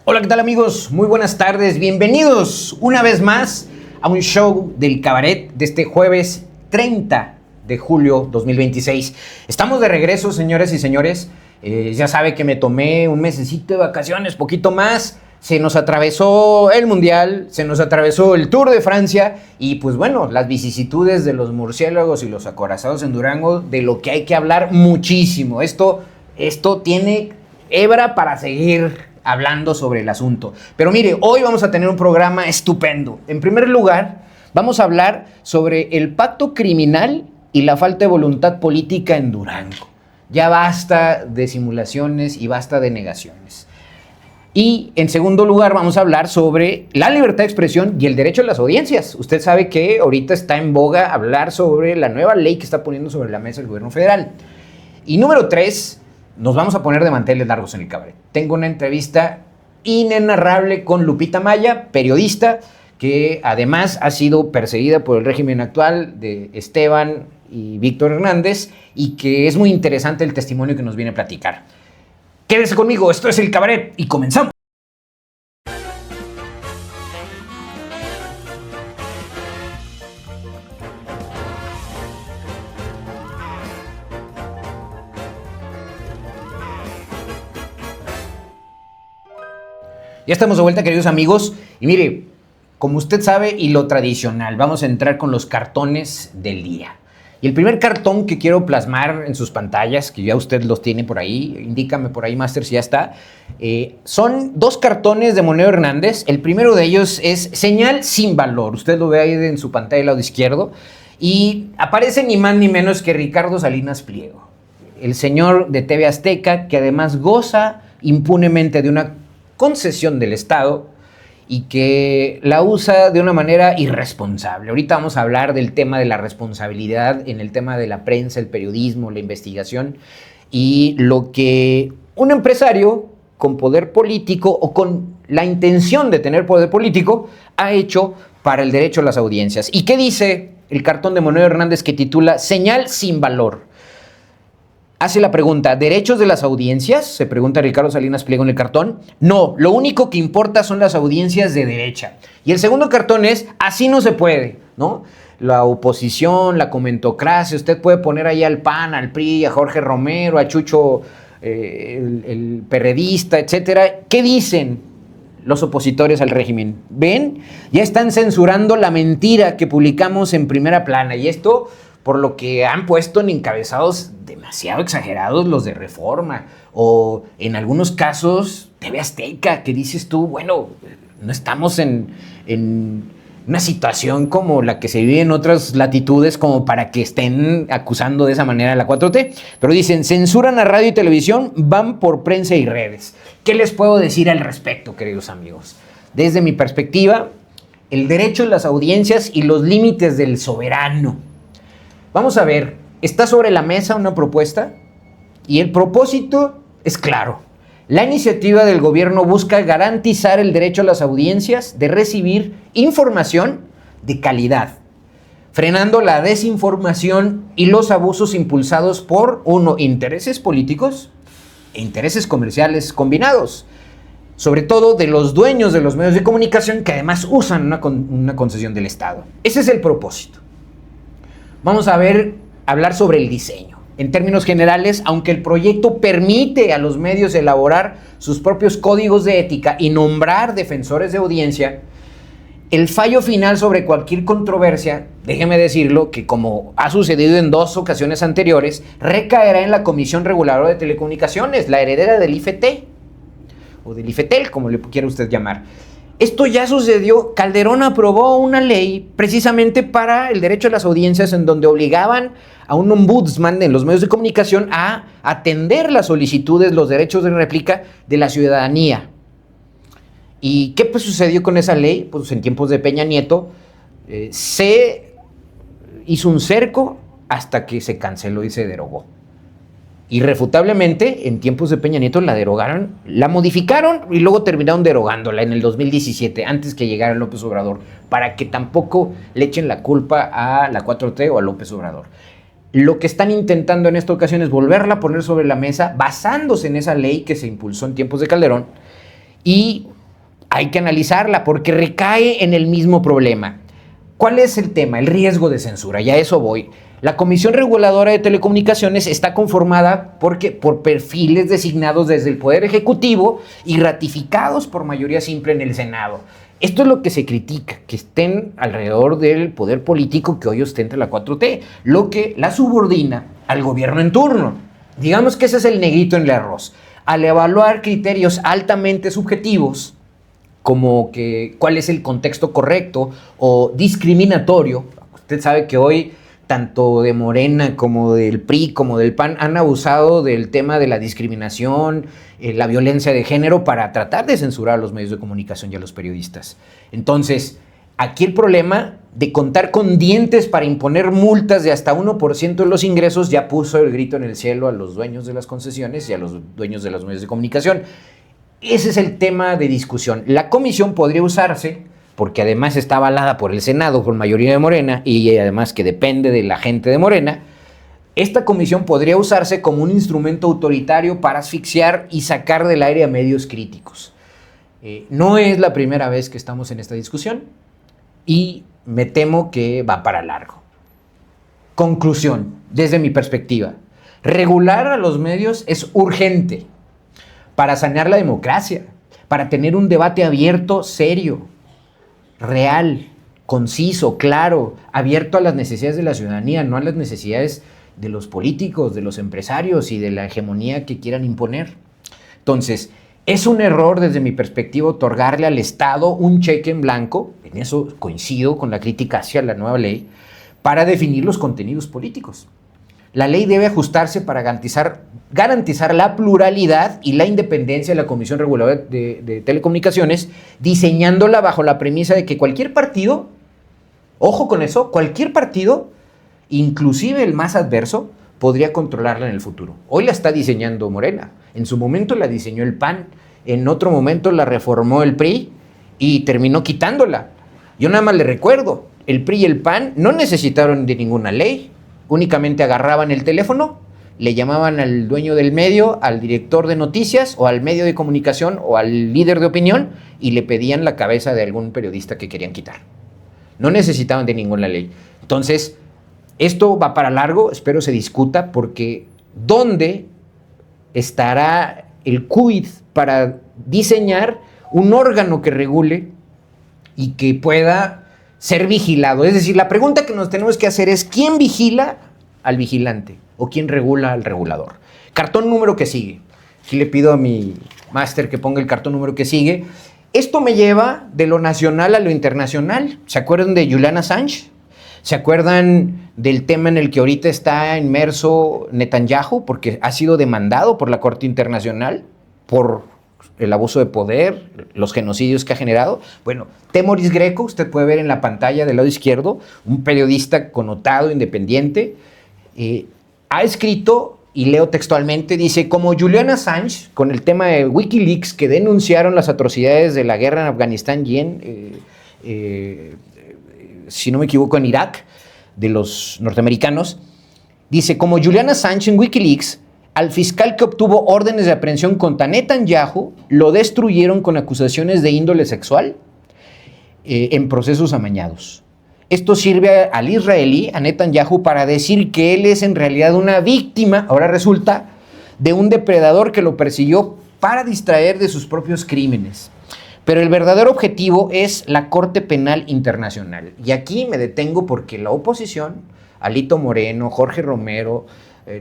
Hola, ¿qué tal amigos? Muy buenas tardes, bienvenidos una vez más a un show del cabaret de este jueves 30 de julio 2026. Estamos de regreso, señoras y señores. Ya sabe que me tomé un mesecito de vacaciones, poquito más. Se nos atravesó el Mundial, se nos atravesó el Tour de Francia y pues bueno, las vicisitudes de los murciélagos y los acorazados en Durango, de lo que hay que hablar muchísimo. Esto tiene hebra para seguir hablando sobre el asunto. Pero mire, hoy vamos a tener un programa estupendo. En primer lugar, vamos a hablar sobre el pacto criminal y la falta de voluntad política en Durango. Ya basta de simulaciones y basta de negaciones. Y en segundo lugar vamos a hablar sobre la libertad de expresión y el derecho a las audiencias. Usted sabe que ahorita está en boga hablar sobre la nueva ley que está poniendo sobre la mesa el gobierno federal. Y número 3, nos vamos a poner de manteles largos en el cabaret. Tengo una entrevista inenarrable con Lupita Maya, periodista, que además ha sido perseguida por el régimen actual de Esteban y Víctor Hernández y que es muy interesante el testimonio que nos viene a platicar. Quédese conmigo, esto es el cabaret y comenzamos. Ya estamos de vuelta, queridos amigos, y mire, como usted sabe y lo tradicional, vamos a entrar con los cartones del día. Y el primer cartón que quiero plasmar en sus pantallas, que ya usted los tiene por ahí, indícame por ahí, Master, si ya está, son 2 cartones de Moneo Hernández. El primero de ellos es Señal sin valor. Usted lo ve ahí en su pantalla del lado izquierdo. Y aparece ni más ni menos que Ricardo Salinas Pliego, el señor de TV Azteca, que además goza impunemente de una concesión del Estado y que la usa de una manera irresponsable. Ahorita vamos a hablar del tema de la responsabilidad en el tema de la prensa, el periodismo, la investigación y lo que un empresario con poder político o con la intención de tener poder político ha hecho para el derecho a las audiencias. ¿Y qué dice el cartón de Moneo Hernández que titula Señal sin valor? Hace la pregunta, ¿derechos de las audiencias? Se pregunta Ricardo Salinas Pliego en el cartón. No, lo único que importa son las audiencias de derecha. Y el segundo cartón es, así no se puede, ¿no? La oposición, la comentocracia, usted puede poner ahí al PAN, al PRI, a Jorge Romero, a Chucho, el perredista, etcétera. ¿Qué dicen los opositores al régimen? ¿Ven? Ya están censurando la mentira que publicamos en Primera Plana. Y esto por lo que han puesto en encabezados demasiado exagerados los de Reforma, o en algunos casos TV Azteca, que dices tú, bueno, no estamos en una situación como la que se vive en otras latitudes como para que estén acusando de esa manera a la 4T, pero dicen, censuran a radio y televisión, van por prensa y redes. ¿Qué les puedo decir al respecto, queridos amigos? Desde mi perspectiva, el derecho a las audiencias y los límites del soberano. Vamos a ver, está sobre la mesa una propuesta y el propósito es claro. La iniciativa del gobierno busca garantizar el derecho a las audiencias de recibir información de calidad, frenando la desinformación y los abusos impulsados por, uno, intereses políticos e intereses comerciales combinados, sobre todo de los dueños de los medios de comunicación que además usan una concesión del Estado. Ese es el propósito. Vamos a hablar sobre el diseño. En términos generales, aunque el proyecto permite a los medios elaborar sus propios códigos de ética y nombrar defensores de audiencia, el fallo final sobre cualquier controversia, déjeme decirlo, que como ha sucedido en 2 ocasiones anteriores, recaerá en la Comisión Reguladora de Telecomunicaciones, la heredera del IFT, o del IFETEL, como le quiera usted llamar. Esto ya sucedió. Calderón aprobó una ley precisamente para el derecho a las audiencias en donde obligaban a un ombudsman en los medios de comunicación a atender las solicitudes, los derechos de réplica de la ciudadanía. ¿Y qué sucedió con esa ley? Pues en tiempos de Peña Nieto se hizo un cerco hasta que se canceló y se derogó. Irrefutablemente, en tiempos de Peña Nieto la derogaron, la modificaron y luego terminaron derogándola en el 2017, antes que llegara López Obrador, para que tampoco le echen la culpa a la 4T o a López Obrador. Lo que están intentando en esta ocasión es volverla a poner sobre la mesa, basándose en esa ley que se impulsó en tiempos de Calderón, y hay que analizarla porque recae en el mismo problema. ¿Cuál es el tema? El riesgo de censura, y a eso voy. La Comisión Reguladora de Telecomunicaciones está conformada por perfiles designados desde el Poder Ejecutivo y ratificados por mayoría simple en el Senado. Esto es lo que se critica, que estén alrededor del poder político que hoy ostenta la 4T, lo que la subordina al gobierno en turno. Digamos que ese es el negrito en el arroz. Al evaluar criterios altamente subjetivos, como que cuál es el contexto correcto o discriminatorio, usted sabe que hoy tanto de Morena como del PRI como del PAN han abusado del tema de la discriminación, la violencia de género para tratar de censurar a los medios de comunicación y a los periodistas. Entonces, aquí el problema de contar con dientes para imponer multas de hasta 1% de los ingresos ya puso el grito en el cielo a los dueños de las concesiones y a los dueños de los medios de comunicación. Ese es el tema de discusión. La comisión podría usarse, porque además está avalada por el Senado con mayoría de Morena y además que depende de la gente de Morena. Esta comisión podría usarse como un instrumento autoritario para asfixiar y sacar del aire a medios críticos. No es la primera vez que estamos en esta discusión y me temo que va para largo. Conclusión, desde mi perspectiva, regular a los medios es urgente para sanear la democracia, para tener un debate abierto, serio, real, conciso, claro, abierto a las necesidades de la ciudadanía, no a las necesidades de los políticos, de los empresarios y de la hegemonía que quieran imponer. Entonces, es un error desde mi perspectiva otorgarle al Estado un cheque en blanco, en eso coincido con la crítica hacia la nueva ley, para definir los contenidos políticos. La ley debe ajustarse para garantizar la pluralidad y la independencia de la Comisión Reguladora de Telecomunicaciones, diseñándola bajo la premisa de que cualquier partido, ojo con eso, cualquier partido, inclusive el más adverso, podría controlarla en el futuro. Hoy la está diseñando Morena, en su momento la diseñó el PAN, en otro momento la reformó el PRI y terminó quitándola. Yo nada más le recuerdo, el PRI y el PAN no necesitaron de ninguna ley, únicamente agarraban el teléfono, le llamaban al dueño del medio, al director de noticias o al medio de comunicación o al líder de opinión y le pedían la cabeza de algún periodista que querían quitar. No necesitaban de ninguna ley. Entonces, esto va para largo, espero se discuta, porque ¿dónde estará el CUID para diseñar un órgano que regule y que pueda ser vigilado? Es decir, la pregunta que nos tenemos que hacer es ¿quién vigila al vigilante o quién regula al regulador? Cartón número que sigue. Aquí le pido a mi máster que ponga el cartón número que sigue. Esto me lleva de lo nacional a lo internacional. ¿Se acuerdan de Julian Assange? ¿Se acuerdan del tema en el que ahorita está inmerso Netanyahu porque ha sido demandado por la Corte Internacional por el abuso de poder, los genocidios que ha generado? Bueno, Temoris Greco, usted puede ver en la pantalla del lado izquierdo, un periodista connotado, independiente, ha escrito, y leo textualmente, dice, como Julian Assange, con el tema de Wikileaks, que denunciaron las atrocidades de la guerra en Afganistán y si no me equivoco, en Irak, de los norteamericanos, dice, como Julian Assange en Wikileaks, al fiscal que obtuvo órdenes de aprehensión contra Netanyahu, lo destruyeron con acusaciones de índole sexual en procesos amañados. Esto sirve al israelí, a Netanyahu, para decir que él es en realidad una víctima, ahora resulta, de un depredador que lo persiguió para distraer de sus propios crímenes. Pero el verdadero objetivo es la Corte Penal Internacional. Y aquí me detengo porque la oposición, Alito Moreno, Jorge Romero,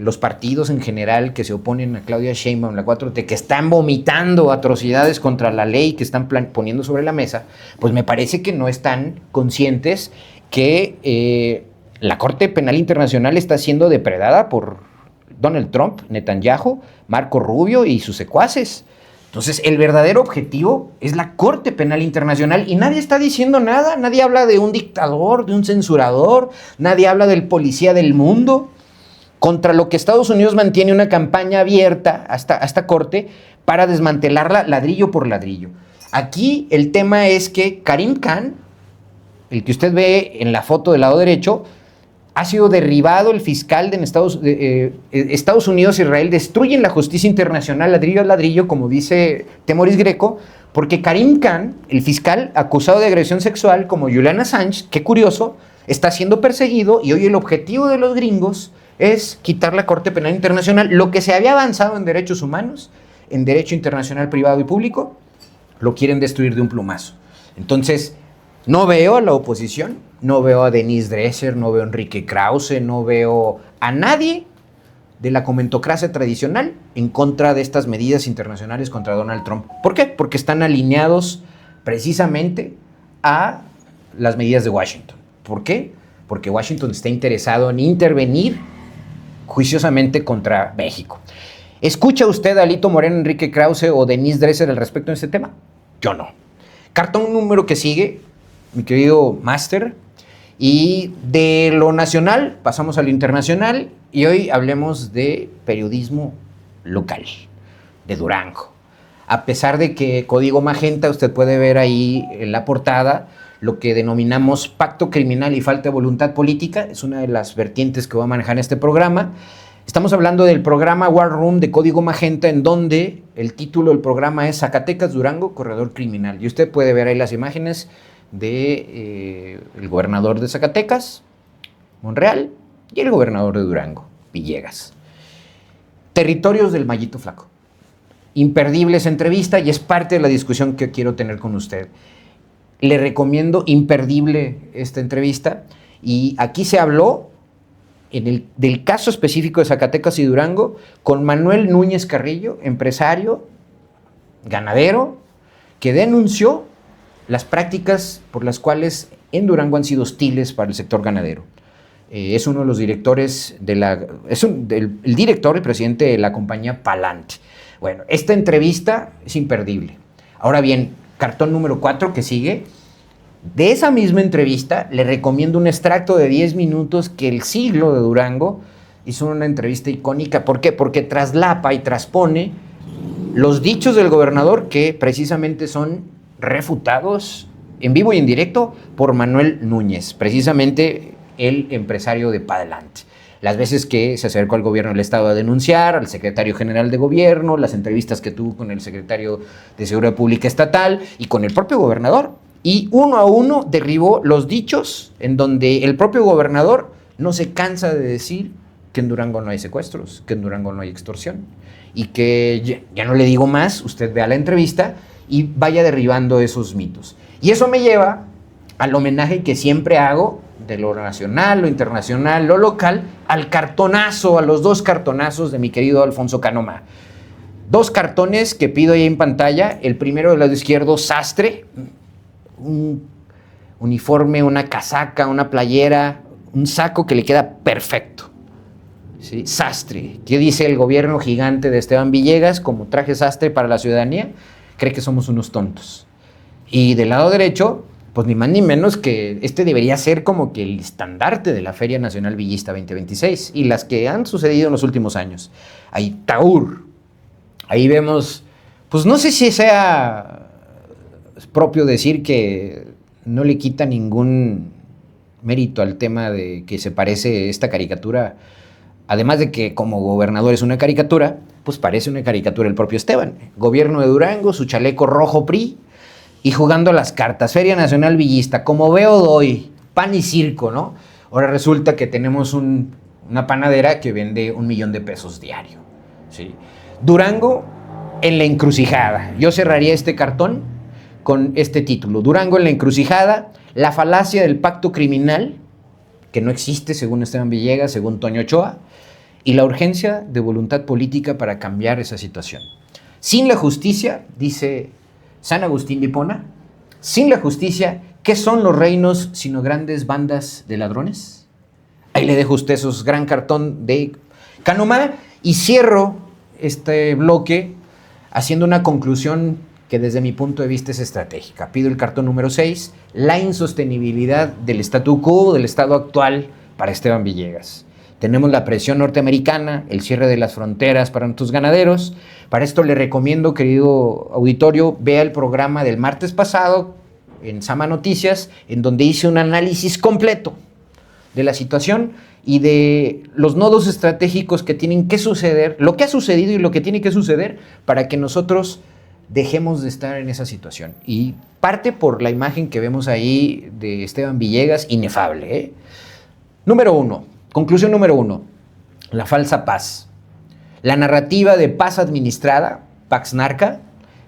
los partidos en general que se oponen a Claudia Sheinbaum, la 4T, que están vomitando atrocidades contra la ley que están poniendo sobre la mesa, pues me parece que no están conscientes que la Corte Penal Internacional está siendo depredada por Donald Trump, Netanyahu, Marco Rubio y sus secuaces. Entonces, el verdadero objetivo es la Corte Penal Internacional y nadie está diciendo nada, nadie habla de un dictador, de un censurador, nadie habla del policía del mundo, contra lo que Estados Unidos mantiene una campaña abierta a esta Corte para desmantelarla ladrillo por ladrillo. Aquí el tema es que Karim Khan, el que usted ve en la foto del lado derecho, ha sido derribado el fiscal de Estados Unidos e Israel destruyen la justicia internacional ladrillo a ladrillo, como dice Temoris Greco, Porque Karim Khan, el fiscal acusado de agresión sexual, como Julian Assange, qué curioso, está siendo perseguido y hoy el objetivo de los gringos es quitar la Corte Penal Internacional. Lo que se había avanzado en derechos humanos, en derecho internacional privado y público, lo quieren destruir de un plumazo. Entonces, no veo a la oposición, no veo a Denise Dresser, no veo a Enrique Krause, no veo a nadie de la comentocracia tradicional en contra de estas medidas internacionales contra Donald Trump. ¿Por qué? Porque están alineados precisamente a las medidas de Washington. ¿Por qué? Porque Washington está interesado en intervenir juiciosamente contra México. ¿Escucha usted a Alito Moreno, Enrique Krause o Denise Dresser al respecto de este tema? Yo no. Cartón número que sigue, mi querido Master. Y de lo nacional pasamos a lo internacional y hoy hablemos de periodismo local, de Durango. A pesar de que Código Magenta, usted puede ver ahí en la portada, lo que denominamos pacto criminal y falta de voluntad política, es una de las vertientes que voy a manejar en este programa. Estamos hablando del programa War Room de Código Magenta, en donde el título del programa es Zacatecas, Durango, Corredor Criminal. Y usted puede ver ahí las imágenes de el gobernador de Zacatecas, Monreal, y el gobernador de Durango, Villegas. Territorios del Mallito Flaco. Imperdible esa entrevista y es parte de la discusión que quiero tener con usted. Le recomiendo imperdible esta entrevista y aquí se habló del caso específico de Zacatecas y Durango con Manuel Núñez Carrillo, empresario, ganadero, que denunció las prácticas por las cuales en Durango han sido hostiles para el sector ganadero. Es uno de los directores el director y presidente de la compañía Palant. Bueno, esta entrevista es imperdible. Ahora bien, cartón número 4 que sigue. De esa misma entrevista le recomiendo un extracto de 10 minutos que El Siglo de Durango hizo una entrevista icónica. ¿Por qué? Porque traslapa y transpone los dichos del gobernador que precisamente son refutados en vivo y en directo por Manuel Núñez, precisamente el empresario de Palant. Las veces que se acercó al gobierno del estado a denunciar, al secretario general de gobierno, las entrevistas que tuvo con el secretario de Seguridad Pública Estatal y con el propio gobernador. Y uno a uno derribó los dichos en donde el propio gobernador no se cansa de decir que en Durango no hay secuestros, que en Durango no hay extorsión. Y que ya no le digo más, usted vea la entrevista y vaya derribando esos mitos. Y eso me lleva al homenaje que siempre hago de lo nacional, lo internacional, lo local, al cartonazo, a los 2 cartonazos de mi querido Alfonso Canoma. 2 cartones que pido ahí en pantalla. El primero del lado izquierdo, sastre, un uniforme, una casaca, una playera, un saco que le queda perfecto. ¿Sí? Sastre. ¿Qué dice el gobierno gigante de Esteban Villegas como traje sastre para la ciudadanía? Cree que somos unos tontos. Y del lado derecho, pues ni más ni menos que este debería ser como que el estandarte de la Feria Nacional Villista 2026 y las que han sucedido en los últimos años. Ahí Taur. Ahí vemos, pues no sé si sea propio decir que no le quita ningún mérito al tema de que se parece esta caricatura. Además de que como gobernador es una caricatura, pues parece una caricatura el propio Esteban. Gobierno de Durango, su chaleco rojo PRI y jugando las cartas. Feria Nacional Villista, como veo doy, pan y circo, ¿no? Ahora resulta que tenemos una panadera que vende $1,000,000 diario, ¿sí? Durango en la encrucijada. Yo cerraría este cartón con este título. Durango en la encrucijada, la falacia del pacto criminal, que no existe según Esteban Villegas, según Toño Ochoa, y la urgencia de voluntad política para cambiar esa situación. Sin la justicia, dice San Agustín de Hipona, sin la justicia, ¿qué son los reinos sino grandes bandas de ladrones? Ahí le dejo a usted esos gran cartón de Canoma y cierro este bloque haciendo una conclusión que desde mi punto de vista es estratégica. Pido el cartón número 6, la insostenibilidad del statu quo, del estado actual para Esteban Villegas. Tenemos la presión norteamericana, el cierre de las fronteras para nuestros ganaderos. Para esto le recomiendo, querido auditorio, vea el programa del martes pasado en Sama Noticias, en donde hice un análisis completo de la situación y de los nodos estratégicos que tienen que suceder, lo que ha sucedido y lo que tiene que suceder para que nosotros dejemos de estar en esa situación. Y parte por la imagen que vemos ahí de Esteban Villegas, inefable, ¿eh? Conclusión número uno, la falsa paz. La narrativa de paz administrada, Pax Narca,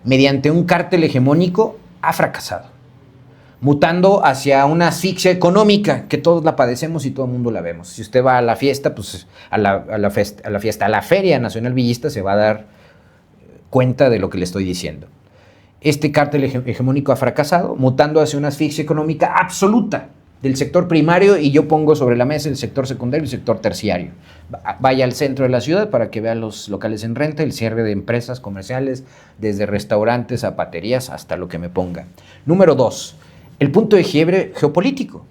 mediante un cártel hegemónico, ha fracasado, mutando hacia una asfixia económica que todos la padecemos y todo el mundo la vemos. Si usted va a la fiesta, pues a la Feria Nacional Villista, se va a dar cuenta de lo que le estoy diciendo. Este cártel hegemónico ha fracasado, mutando hacia una asfixia económica absoluta del sector primario, y yo pongo sobre la mesa el sector secundario y el sector terciario. Vaya al centro de la ciudad para que vea los locales en renta, el cierre de empresas comerciales, desde restaurantes, zapaterías, hasta lo que me ponga. Número 2, el punto de quiebre geopolítico.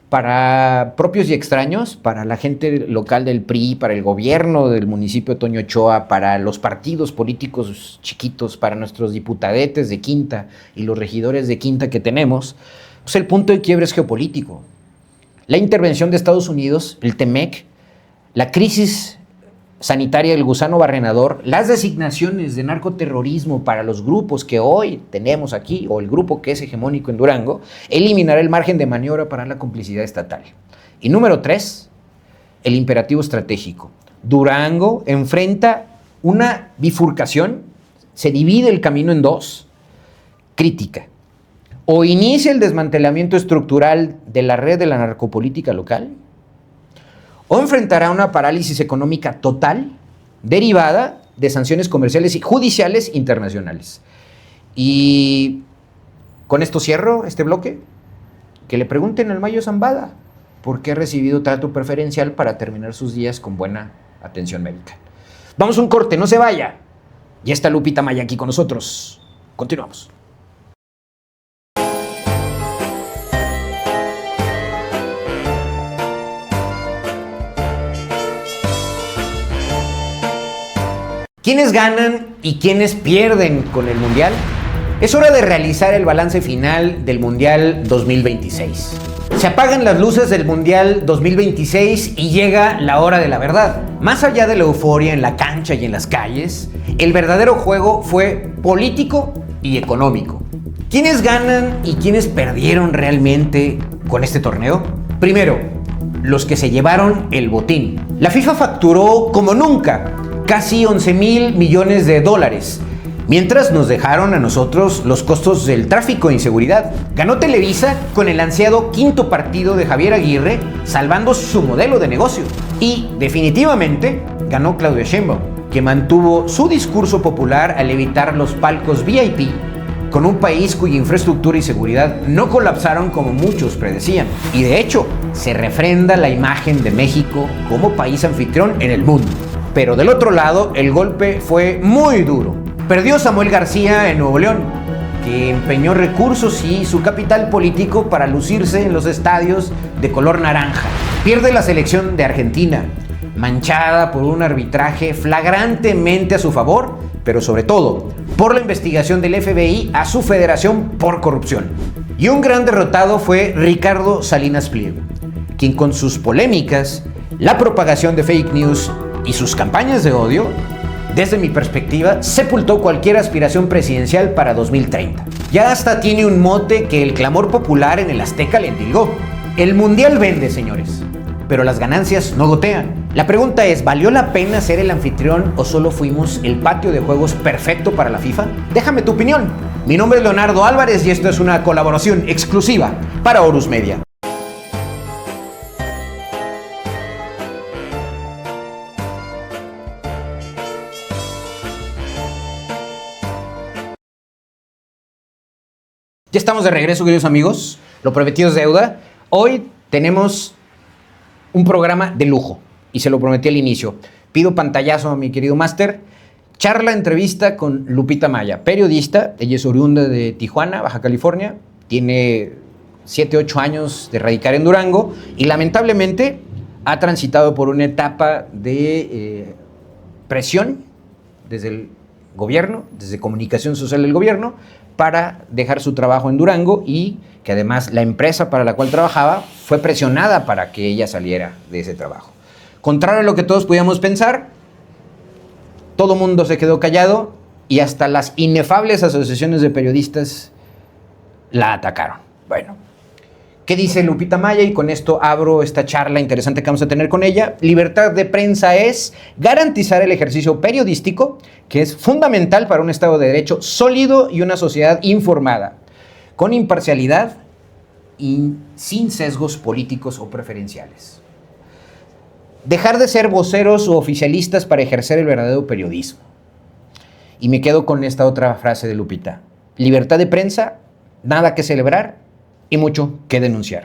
Para propios y extraños, para la gente local del PRI, para el gobierno del municipio de Toño Ochoa, para los partidos políticos chiquitos, para nuestros diputadetes de Quinta y los regidores de Quinta que tenemos, pues el punto de quiebre es geopolítico. La intervención de Estados Unidos, el TEMEC, la crisis sanitaria del gusano barrenador, las designaciones de narcoterrorismo para los grupos que hoy tenemos aquí, o el grupo que es hegemónico en Durango, eliminará el margen de maniobra para la complicidad estatal. Y número 3, el imperativo estratégico. Durango enfrenta una bifurcación, se divide el camino en dos, crítica. O inicia el desmantelamiento estructural de la red de la narcopolítica local, o enfrentará una parálisis económica total derivada de sanciones comerciales y judiciales internacionales. Y con esto cierro este bloque. Que le pregunten al Mayo Zambada por qué ha recibido trato preferencial para terminar sus días con buena atención médica. Vamos a un corte, no se vaya. Ya está Lupita Maya aquí con nosotros. Continuamos. ¿Quiénes ganan y quiénes pierden con el Mundial? Es hora de realizar el balance final del Mundial 2026. Se apagan las luces del Mundial 2026 y llega la hora de la verdad. Más allá de la euforia en la cancha y en las calles, el verdadero juego fue político y económico. ¿Quiénes ganan y quiénes perdieron realmente con este torneo? Primero, los que se llevaron el botín. La FIFA facturó como nunca casi 11,000 millones de dólares, mientras nos dejaron a nosotros los costos del tráfico e inseguridad. Ganó Televisa con el ansiado quinto partido de Javier Aguirre, salvando su modelo de negocio. Y definitivamente ganó Claudia Sheinbaum, que mantuvo su discurso popular al evitar los palcos VIP, con un país cuya infraestructura y seguridad no colapsaron como muchos predecían. Y de hecho, se refrenda la imagen de México como país anfitrión en el mundo. Pero del otro lado, el golpe fue muy duro. Perdió Samuel García en Nuevo León, que empeñó recursos y su capital político para lucirse en los estadios de color naranja. Pierde la selección de Argentina, manchada por un arbitraje flagrantemente a su favor, pero sobre todo por la investigación del FBI a su federación por corrupción. Y un gran derrotado fue Ricardo Salinas Pliego, quien con sus polémicas, la propagación de fake news y sus campañas de odio, desde mi perspectiva, sepultó cualquier aspiración presidencial para 2030. Ya hasta tiene un mote que el clamor popular en el Azteca le endilgó. El Mundial vende, señores, pero las ganancias no gotean. La pregunta es, ¿valió la pena ser el anfitrión o solo fuimos el patio de juegos perfecto para la FIFA? Déjame tu opinión. Mi nombre es Leonardo Álvarez y esto es una colaboración exclusiva para Horus Media. Ya estamos de regreso, queridos amigos. Lo prometido es deuda. Hoy tenemos un programa de lujo y se lo prometí al inicio. Pido pantallazo a mi querido máster. Charla, entrevista con Lupita Maya, periodista. Ella es oriunda de Tijuana, Baja California. Tiene 7, 8 años de radicar en Durango y lamentablemente ha transitado por una etapa de presión desde el gobierno, desde comunicación social del gobierno, para dejar su trabajo en Durango y que además la empresa para la cual trabajaba fue presionada para que ella saliera de ese trabajo. Contrario a lo que todos podíamos pensar, todo mundo se quedó callado y hasta las inefables asociaciones de periodistas la atacaron. Bueno, ¿qué dice Lupita Maya? Y con esto abro esta charla interesante que vamos a tener con ella. Libertad de prensa es garantizar el ejercicio periodístico, que es fundamental para un Estado de Derecho sólido y una sociedad informada, con imparcialidad y sin sesgos políticos o preferenciales. Dejar de ser voceros o oficialistas para ejercer el verdadero periodismo. Y me quedo con esta otra frase de Lupita. Libertad de prensa, nada que celebrar y mucho que denunciar.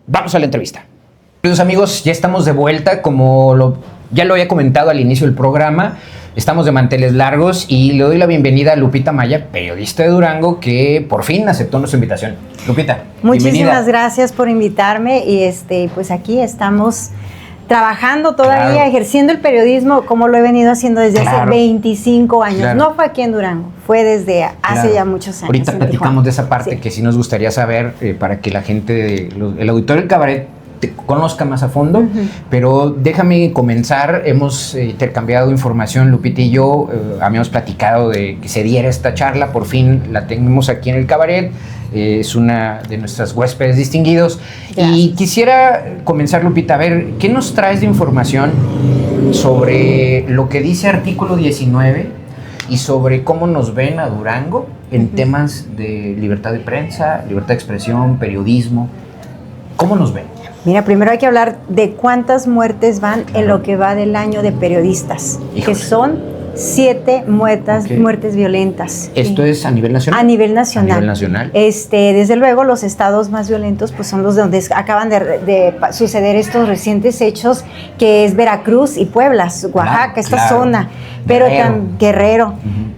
Vamos a la entrevista. Queridos amigos, ya estamos de vuelta, ya lo había comentado al inicio del programa. Estamos de manteles largos y le doy la bienvenida a Lupita Maya, periodista de Durango, que por fin aceptó nuestra invitación. Lupita, muchísimas bienvenida. Gracias por invitarme y pues aquí estamos trabajando todavía, claro, ejerciendo el periodismo como lo he venido haciendo desde hace 25 años. Claro. No fue aquí en Durango, fue desde hace ya muchos años. Ahorita platicamos de esa parte que sí nos gustaría saber para que la gente, el auditorio del cabaret, te conozca más a fondo, pero déjame comenzar. Hemos intercambiado información, Lupita y yo, habíamos platicado de que se diera esta charla, por fin la tenemos aquí en el cabaret, es una de nuestras huéspedes distinguidos. Gracias. Y quisiera comenzar, Lupita, a ver, ¿qué nos traes de información sobre lo que dice artículo 19 y sobre cómo nos ven a Durango en temas de libertad de prensa, libertad de expresión, periodismo? ¿Cómo nos ven? Mira, primero hay que hablar de cuántas muertes van en lo que va del año de periodistas, que son 7 muertes violentas. ¿Esto es a nivel nacional? A nivel nacional. A nivel nacional. Desde luego, los estados más violentos pues son los donde acaban de suceder estos recientes hechos, que es Veracruz y Puebla, Oaxaca, esta zona. Pero Guerrero.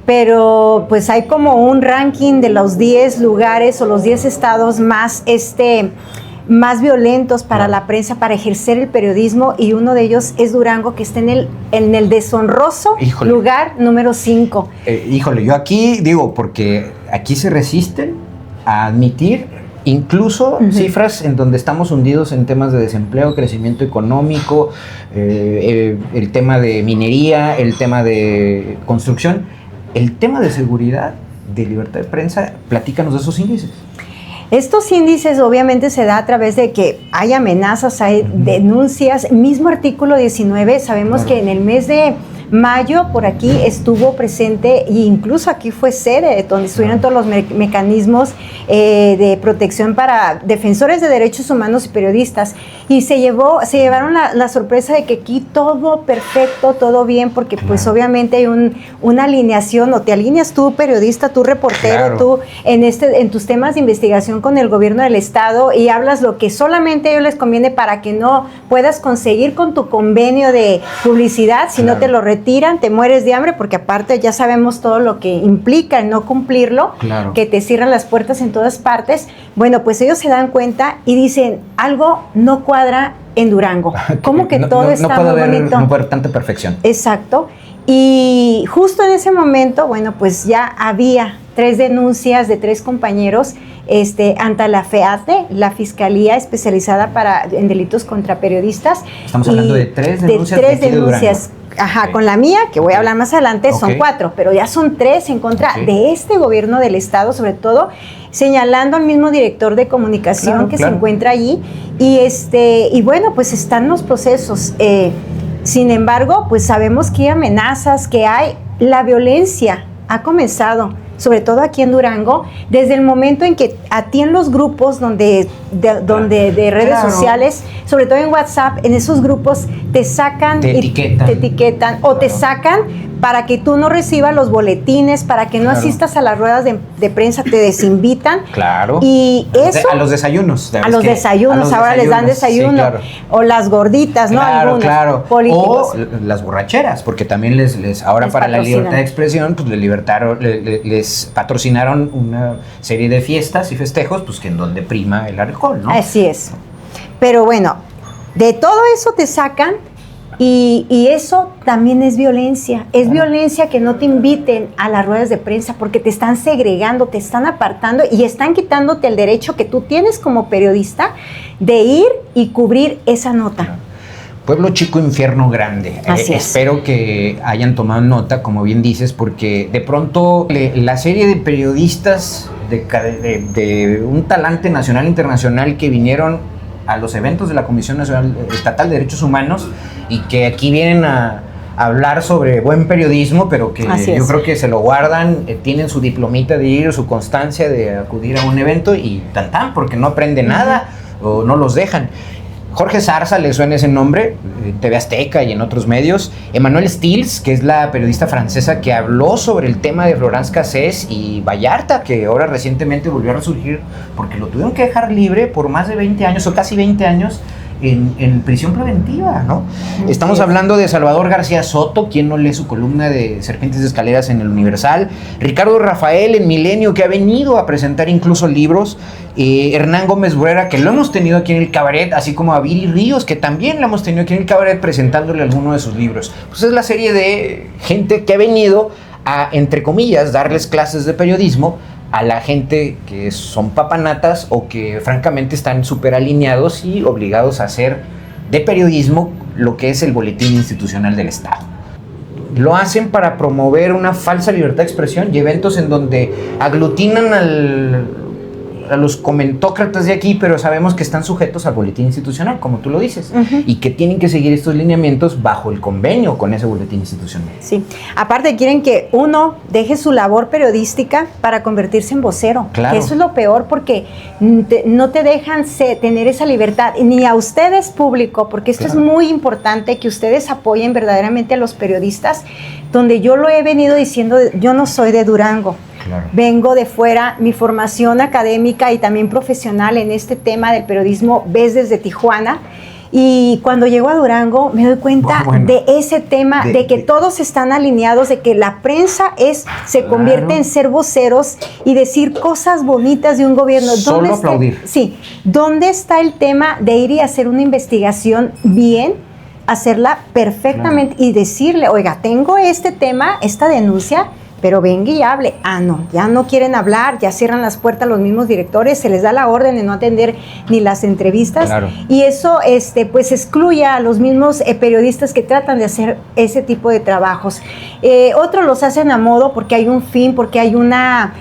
Pero pues hay como un ranking de los 10 lugares o los 10 estados más más violentos para la prensa, para ejercer el periodismo, y uno de ellos es Durango, que está en el deshonroso lugar número 5. Yo aquí digo, porque aquí se resisten a admitir incluso cifras en donde estamos hundidos en temas de desempleo, crecimiento económico, el tema de minería, el tema de construcción, el tema de seguridad, de libertad de prensa. Platícanos de esos índices. Estos índices obviamente se da a través de que hay amenazas, hay denuncias. Mismo artículo 19, sabemos que en el mes de mayo por aquí estuvo presente, e incluso aquí fue sede donde estuvieron todos los mecanismos de protección para defensores de derechos humanos y periodistas, y se llevaron la sorpresa de que aquí todo perfecto, todo bien, porque pues obviamente hay una alineación, o te alineas tú, periodista, tú, reportero, tú en tus temas de investigación con el gobierno del estado, y hablas lo que solamente a ellos les conviene para que no puedas conseguir con tu convenio de publicidad, si no te lo retiran, te mueres de hambre, porque aparte ya sabemos todo lo que implica el no cumplirlo, que te cierran las puertas en todas partes. Bueno, pues ellos se dan cuenta y dicen, algo no cuadra en Durango. ¿Cómo que todo está muy bonito? No puede haber tanta perfección. Exacto. Y justo en ese momento, bueno, pues ya había 3 denuncias de 3 compañeros ante la FEATE, la Fiscalía Especializada en Delitos contra Periodistas. Estamos hablando de 3 denuncias. De 3 denuncias. Con la mía, que voy a hablar más adelante, son 4, pero ya son 3 en contra de este gobierno del estado, sobre todo señalando al mismo director de comunicación se encuentra allí, y bueno, pues están los procesos. Sin embargo, pues sabemos que hay amenazas, que hay la violencia, ha comenzado, sobre todo aquí en Durango, desde el momento en que a ti en los grupos de redes sociales, sobre todo en WhatsApp, en esos grupos te sacan, te etiquetan o te sacan para que tú no recibas los boletines, para que no asistas a las ruedas de prensa, te desinvitan. Y eso, a los desayunos. A los desayunos, ahora les dan desayuno. O las gorditas, ¿no? Algunos políticos. O las borracheras, porque también ahora para la libertad de expresión, pues les patrocinaron una serie de fiestas y festejos, pues que en donde prima el alcohol, ¿no? Así es. Pero bueno, de todo eso te sacan. Y eso también es violencia. Es violencia que no te inviten a las ruedas de prensa, porque te están segregando, te están apartando y están quitándote el derecho que tú tienes como periodista de ir y cubrir esa nota. Pueblo chico, infierno grande. Así es. Espero que hayan tomado nota, como bien dices, porque de pronto la serie de periodistas de un talante nacional e internacional que vinieron a los eventos de la Comisión Nacional Estatal de Derechos Humanos y que aquí vienen a hablar sobre buen periodismo, pero que yo creo que se lo guardan, tienen su diplomita de ir, su constancia de acudir a un evento y tan, porque no aprenden nada o no los dejan. Jorge Zarza, le suena ese nombre, TV Azteca y en otros medios. Emmanuelle Stills, que es la periodista francesa que habló sobre el tema de Florence Cassés, y Vallarta, que ahora recientemente volvió a resurgir porque lo tuvieron que dejar libre por más de 20 años o casi 20 años en prisión preventiva, ¿no? Estamos hablando de Salvador García Soto, quien no lee su columna de Serpientes de Escaleras en el Universal, Ricardo Rafael en Milenio, que ha venido a presentar incluso libros, Hernán Gómez Bruera, que lo hemos tenido aquí en el cabaret, así como a Viri Ríos, que también lo hemos tenido aquí en el cabaret presentándole alguno de sus libros. Pues es la serie de gente que ha venido a, entre comillas, darles clases de periodismo a la gente que son papanatas o que francamente están súper alineados y obligados a hacer de periodismo lo que es el boletín institucional del Estado. Lo hacen para promover una falsa libertad de expresión y eventos en donde aglutinan a los comentócratas de aquí, pero sabemos que están sujetos al boletín institucional, como tú lo dices, y que tienen que seguir estos lineamientos bajo el convenio con ese boletín institucional. Sí, aparte quieren que uno deje su labor periodística para convertirse en vocero. Claro. Eso es lo peor, porque no te dejan tener esa libertad, ni a ustedes, público, porque esto es muy importante, que ustedes apoyen verdaderamente a los periodistas, donde yo lo he venido diciendo, yo no soy de Durango. Claro. Vengo de fuera, mi formación académica y también profesional en este tema del periodismo ves desde Tijuana, y cuando llego a Durango me doy cuenta de ese tema, de que todos están alineados, de que la prensa se convierte en ser voceros y decir cosas bonitas de un gobierno. Solo aplaudir. Sí, ¿dónde está el tema de ir y hacer una investigación bien, hacerla perfectamente y decirle, oiga, tengo este tema, esta denuncia, pero venga y hable? No, ya no quieren hablar, ya cierran las puertas los mismos directores, se les da la orden de no atender ni las entrevistas. Claro. Y eso pues excluye a los mismos periodistas que tratan de hacer ese tipo de trabajos. Otros los hacen a modo porque hay un fin, porque hay una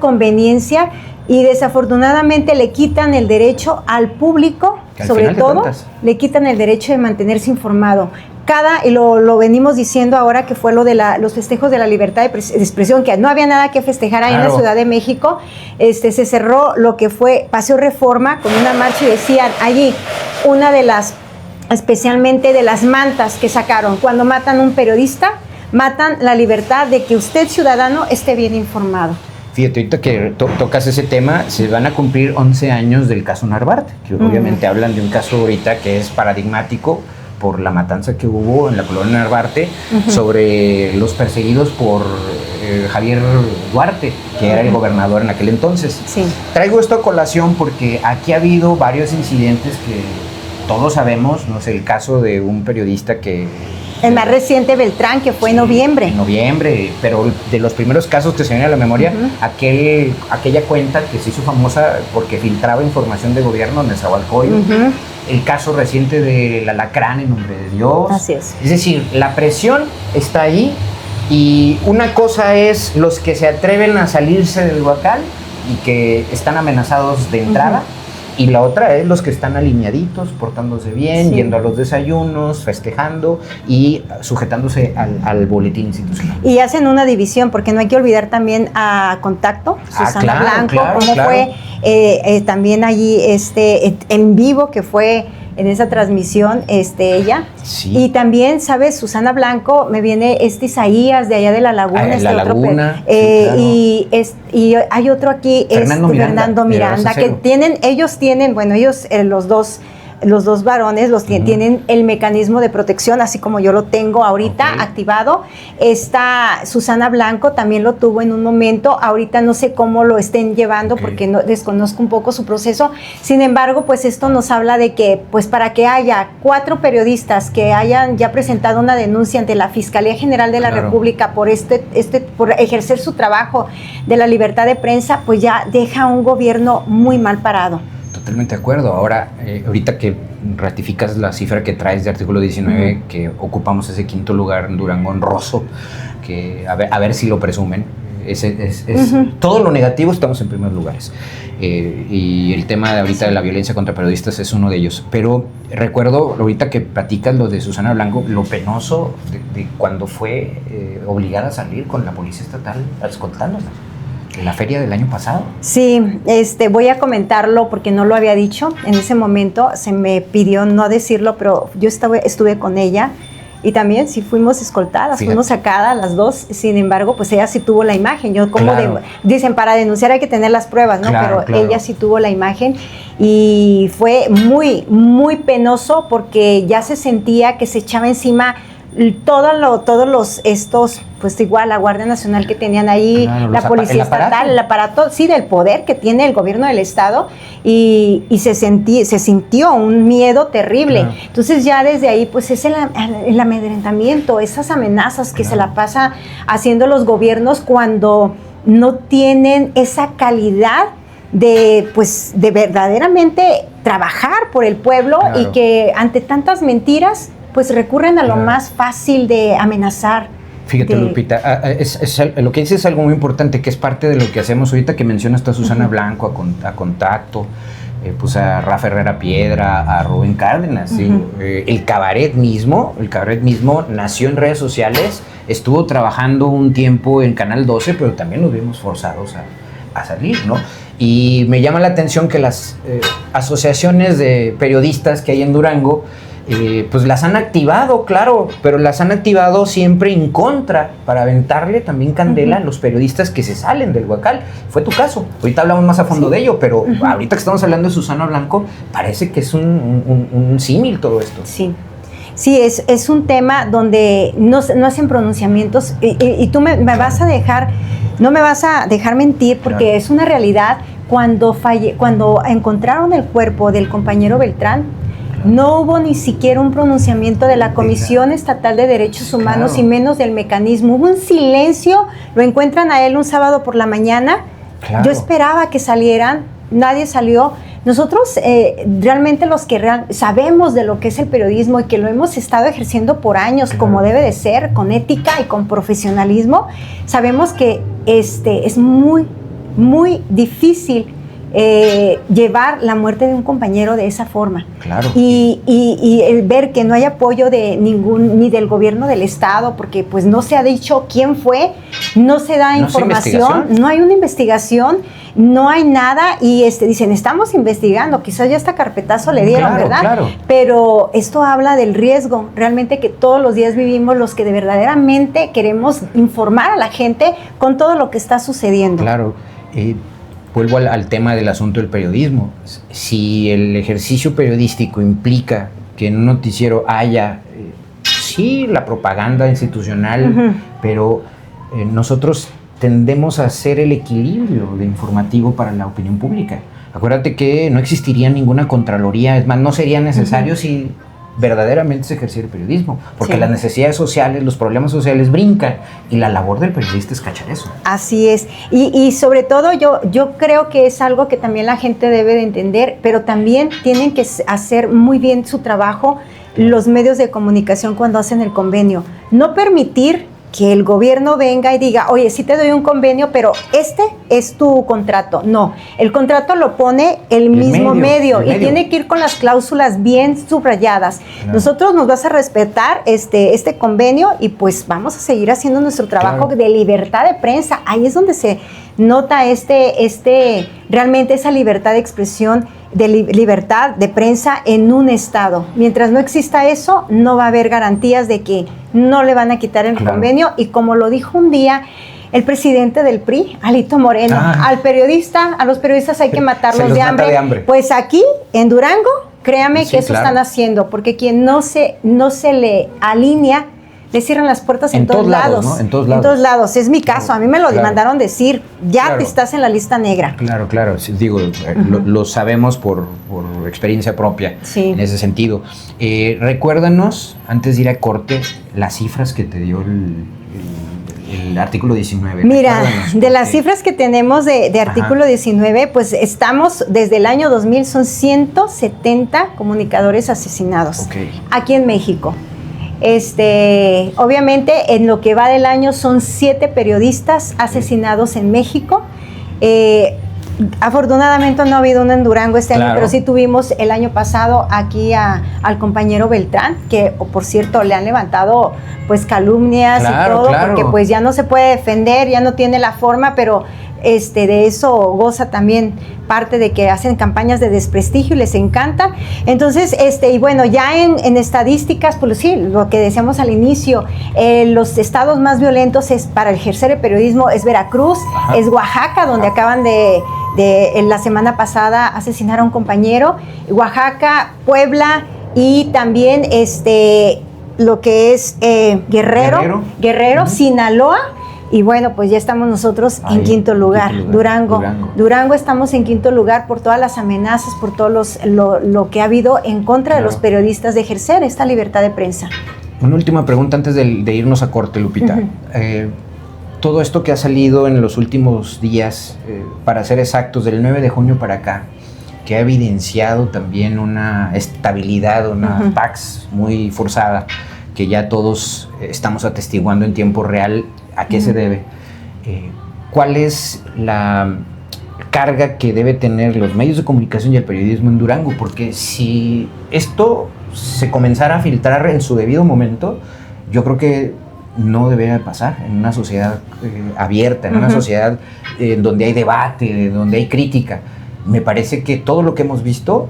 conveniencia, y desafortunadamente le quitan el derecho al público, sobre todo, le quitan el derecho de mantenerse informado. Y lo venimos diciendo ahora, que fue lo de los festejos de la libertad de expresión, que no había nada que festejar ahí en la Ciudad de México. Se cerró lo que fue Paseo Reforma con una marcha, y decían allí, una de las, especialmente de las mantas que sacaron: cuando matan a un periodista, matan la libertad de que usted, ciudadano, esté bien informado. Fíjate, ahorita que tocas ese tema, se van a cumplir 11 años del caso Narvarte, que obviamente hablan de un caso ahorita que es paradigmático por la matanza que hubo en la colonia Narvarte sobre los perseguidos por Javier Duarte, que era el gobernador en aquel entonces. Sí. Traigo esto a colación porque aquí ha habido varios incidentes que todos sabemos, no sé, el caso de un periodista que... El más reciente, Beltrán, que fue en noviembre. En noviembre, pero de los primeros casos que se vienen a la memoria, aquella cuenta que se hizo famosa porque filtraba información de gobierno en Nezahualcóyotl. El caso reciente del alacrán, en nombre de Dios. Así es. Es decir, la presión está ahí, y una cosa es los que se atreven a salirse del huacal y que están amenazados de entrada, y la otra es los que están alineaditos, portándose bien, yendo a los desayunos, festejando y sujetándose al boletín institucional. Y hacen una división, porque no hay que olvidar también a Contacto, Susana Blanco, cómo fue también allí en vivo, que fue en esa transmisión ella. Sí. Y también, ¿sabes? Susana Blanco, me viene Isaías de allá de La Laguna. La Laguna. Claro. Y hay otro aquí, Fernando Miranda, que ellos tienen, bueno, ellos los dos varones tienen el mecanismo de protección, así como yo lo tengo ahorita activado. Esta Susana Blanco también lo tuvo en un momento. Ahorita no sé cómo lo estén llevando, porque desconozco un poco su proceso. Sin embargo, pues esto nos habla de que, pues, para que haya 4 periodistas que hayan ya presentado una denuncia ante la Fiscalía General de la República por por ejercer su trabajo de la libertad de prensa, pues ya deja un gobierno muy mal parado. Totalmente de acuerdo. Ahora, ahorita que ratificas la cifra que traes de artículo 19, que ocupamos ese quinto lugar en Durango honroso, que a ver si lo presumen. Todo lo negativo estamos en primeros lugares. Y el tema de ahorita de la violencia contra periodistas es uno de ellos. Pero recuerdo ahorita que platicas lo de Susana Blanco, lo penoso de cuando fue obligada a salir con la policía estatal escoltándola en la feria del año pasado. Sí, voy a comentarlo porque no lo había dicho. En ese momento se me pidió no decirlo, pero yo estuve con ella. Y también sí fuimos escoltadas, Fíjate. fuimos sacadas las dos, sin embargo, pues ella sí tuvo la imagen. Yo como Claro. dicen, para denunciar hay que tener las pruebas, ¿no? Claro, Pero claro. ella sí tuvo la imagen y fue muy, muy penoso porque ya se sentía que se echaba encima todos los pues igual la Guardia Nacional que tenían ahí, Claro, la Policía Estatal, el aparato, sí, del poder que tiene el gobierno del Estado y se sintió un miedo terrible. Claro. Entonces ya desde ahí pues es el amedrentamiento, esas amenazas que se la pasa haciendo los gobiernos cuando no tienen esa calidad de verdaderamente trabajar por el pueblo. Claro. Y que ante tantas mentiras pues recurren a lo Claro. más fácil de amenazar. Fíjate, Lupita, lo que dices es algo muy importante, que es parte de lo que hacemos ahorita, que mencionas a Susana Blanco, a Contacto, pues a Rafa Herrera Piedra, a Rubén Cárdenas. ¿Sí? El cabaret mismo nació en redes sociales, estuvo trabajando un tiempo en Canal 12, pero también nos vimos forzados a salir, ¿no? Y me llama la atención que las asociaciones de periodistas que hay en Durango, pues las han activado, claro, pero las han activado siempre en contra, para aventarle también candela a los periodistas que se salen del huacal. Fue tu caso, ahorita hablamos más a fondo de ello, pero ahorita que estamos hablando de Susana Blanco, parece que es un símil todo esto. Sí. Sí, es un tema donde no hacen pronunciamientos y tú me vas a dejar, no me vas a dejar mentir porque Claro. es una realidad. Cuando encontraron el cuerpo del compañero Beltrán, no hubo ni siquiera un pronunciamiento de la Comisión Estatal de Derechos Humanos, Claro. y menos del mecanismo. Hubo un silencio, lo encuentran a él un sábado por la mañana. Claro. Yo esperaba que salieran, nadie salió. Nosotros realmente los que sabemos de lo que es el periodismo y que lo hemos estado ejerciendo por años, Claro. como debe de ser, con ética y con profesionalismo, sabemos que es muy, muy difícil llevar la muerte de un compañero de esa forma. Claro. Y el ver que no hay apoyo de ni del gobierno del Estado, porque pues no se ha dicho quién fue, no se da No información, no hay una investigación, no hay nada, y dicen, estamos investigando, quizás ya hasta carpetazo le dieron, Claro, ¿verdad? claro. Pero esto habla del riesgo, realmente, que todos los días vivimos los que de verdaderamente queremos informar a la gente con todo lo que está sucediendo. Claro. Vuelvo al tema del asunto del periodismo. Si el ejercicio periodístico implica que en un noticiero haya, sí, la propaganda institucional, pero nosotros tendemos a hacer el equilibrio de informativo para la opinión pública. Acuérdate que no existiría ninguna contraloría, es más, no sería necesario si verdaderamente se ejerciera el periodismo, porque Sí. las necesidades sociales, los problemas sociales brincan, y la labor del periodista es cachar eso. Así es, y sobre todo yo creo que es algo que también la gente debe de entender, pero también tienen que hacer muy bien su trabajo los medios de comunicación cuando hacen el convenio. No permitir que el gobierno venga y diga, oye, sí te doy un convenio, pero este es tu contrato. No, el contrato lo pone el mismo medio y tiene que ir con las cláusulas bien subrayadas. Claro. Nosotros nos vas a respetar este convenio y pues vamos a seguir haciendo nuestro trabajo de libertad de prensa. Ahí es donde se nota realmente esa libertad de expresión, de libertad de prensa en un estado. Mientras no exista eso, no va a haber garantías de que no le van a quitar el convenio. Y como lo dijo un día el presidente del PRI, Alito Moreno, a los periodistas hay que matarlos de hambre. Pues aquí, en Durango, créame que eso están haciendo, porque quien no se le alinea, le cierran las puertas en todos lados. ¿no? En todos lados. Es mi caso. A mí me lo mandaron decir. Ya te estás en la lista negra. Claro. Sí, digo, lo sabemos por experiencia propia en ese sentido. Recuérdanos, antes de ir a corte, las cifras que te dio el artículo 19? Mira, Recuérdanos, de las porque- cifras que tenemos de artículo 19, pues estamos desde el año 2000, son 170 comunicadores asesinados Ok. aquí en México. Obviamente, en lo que va del año son 7 periodistas asesinados en México. Afortunadamente no ha habido uno en Durango este año, Claro. pero sí tuvimos el año pasado aquí al compañero Beltrán, que por cierto le han levantado pues calumnias Claro, y todo, claro. porque pues ya no se puede defender, ya no tiene la forma, pero de eso goza también parte de que hacen campañas de desprestigio y les encanta. Entonces, y bueno, ya en estadísticas, pues sí, lo que decíamos al inicio, los estados más violentos para ejercer el periodismo es Veracruz, Ajá. es Oaxaca, donde acaban en la semana pasada asesinar a un compañero, Oaxaca, Puebla y también lo que es Guerrero, Ujú. Sinaloa. Y bueno, pues ya estamos nosotros Ahí, en quinto lugar. Durango. Durango estamos en quinto lugar por todas las amenazas, por todo lo que ha habido en contra de Claro. los periodistas de ejercer esta libertad de prensa. Una última pregunta antes de irnos a corte, Lupita. Ujú. Todo esto que ha salido en los últimos días, para ser exactos, del 9 de junio para acá, que ha evidenciado también una estabilidad, una Ujú. pax muy forzada, que ya todos estamos atestiguando en tiempo real. ¿A qué se debe? ¿Cuál es la carga que debe tener los medios de comunicación y el periodismo en Durango? Porque si esto se comenzara a filtrar en su debido momento, yo creo que no debería pasar en una sociedad abierta, en una sociedad donde hay debate, donde hay crítica. Me parece que todo lo que hemos visto,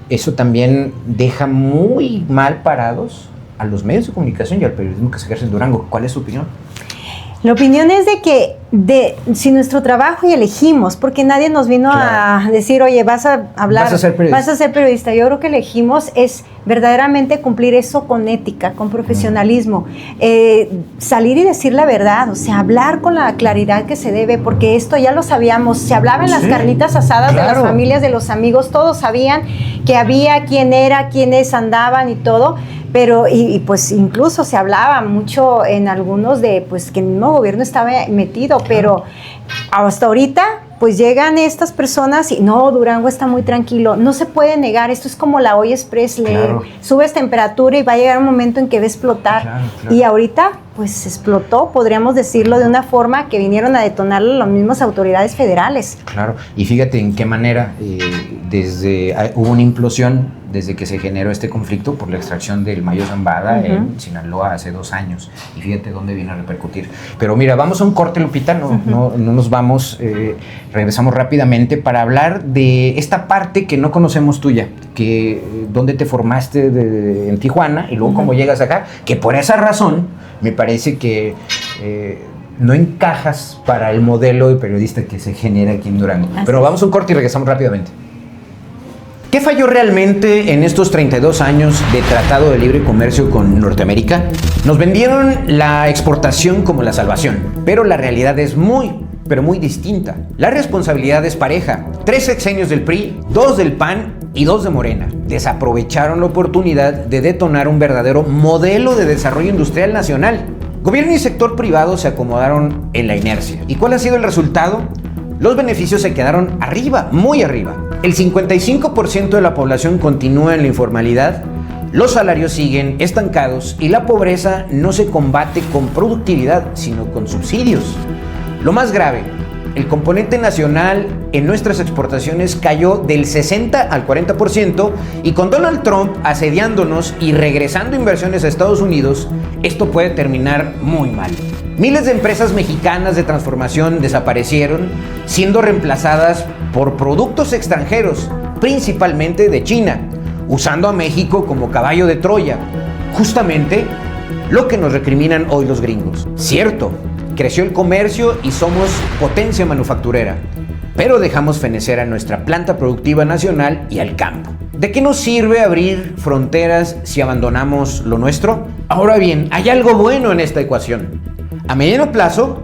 eso también deja muy mal parados a los medios de comunicación y al periodismo que se ejerce en Durango. ¿Cuál es su opinión? La opinión es de que si nuestro trabajo y elegimos, porque nadie nos vino a decir, oye, vas a hablar, Vas a ser periodista. Yo creo que elegimos es verdaderamente cumplir eso con ética, con profesionalismo, salir y decir la verdad, o sea, hablar con la claridad que se debe, porque esto ya lo sabíamos, se hablaba en las carnitas asadas de las familias, de los amigos, todos sabían que había quién era, quiénes andaban y todo. Pero, y pues incluso se hablaba mucho en algunos de pues que el mismo gobierno estaba metido, pero hasta ahorita pues llegan estas personas y no, Durango está muy tranquilo, no se puede negar, esto es como la olla express, subes temperatura y va a llegar un momento en que va a explotar, y ahorita pues explotó, podríamos decirlo de una forma que vinieron a detonarlo las mismas autoridades federales. Claro, y fíjate en qué manera hubo una implosión desde que se generó este conflicto por la extracción del mayo Zambada en Sinaloa hace 2 años, y fíjate dónde viene a repercutir. Pero mira, vamos a un corte, Lupita, no nos vamos, regresamos rápidamente para hablar de esta parte que no conocemos tuya, que dónde te formaste en Tijuana y luego cómo llegas acá, que por esa razón me parece que no encajas para el modelo de periodista que se genera aquí en Durango. Pero vamos a un corte y regresamos rápidamente. ¿Qué falló realmente en estos 32 años de Tratado de Libre Comercio con Norteamérica? Nos vendieron la exportación como la salvación, pero la realidad es muy distinta. La responsabilidad es pareja. 3 sexenios del PRI, 2 del PAN y 2 de Morena desaprovecharon la oportunidad de detonar un verdadero modelo de desarrollo industrial nacional. Gobierno y sector privado se acomodaron en la inercia. ¿Y cuál ha sido el resultado? Los beneficios se quedaron arriba, muy arriba. El 55% de la población continúa en la informalidad, los salarios siguen estancados y la pobreza no se combate con productividad, sino con subsidios. Lo más grave, el componente nacional en nuestras exportaciones cayó del 60 al 40%, y con Donald Trump asediándonos y regresando inversiones a Estados Unidos, esto puede terminar muy mal. Miles de empresas mexicanas de transformación desaparecieron, siendo reemplazadas por productos extranjeros, principalmente de China, usando a México como caballo de Troya. Justamente lo que nos recriminan hoy los gringos. Cierto, creció el comercio y somos potencia manufacturera, pero dejamos fenecer a nuestra planta productiva nacional y al campo. ¿De qué nos sirve abrir fronteras si abandonamos lo nuestro? Ahora bien, hay algo bueno en esta ecuación. A mediano plazo,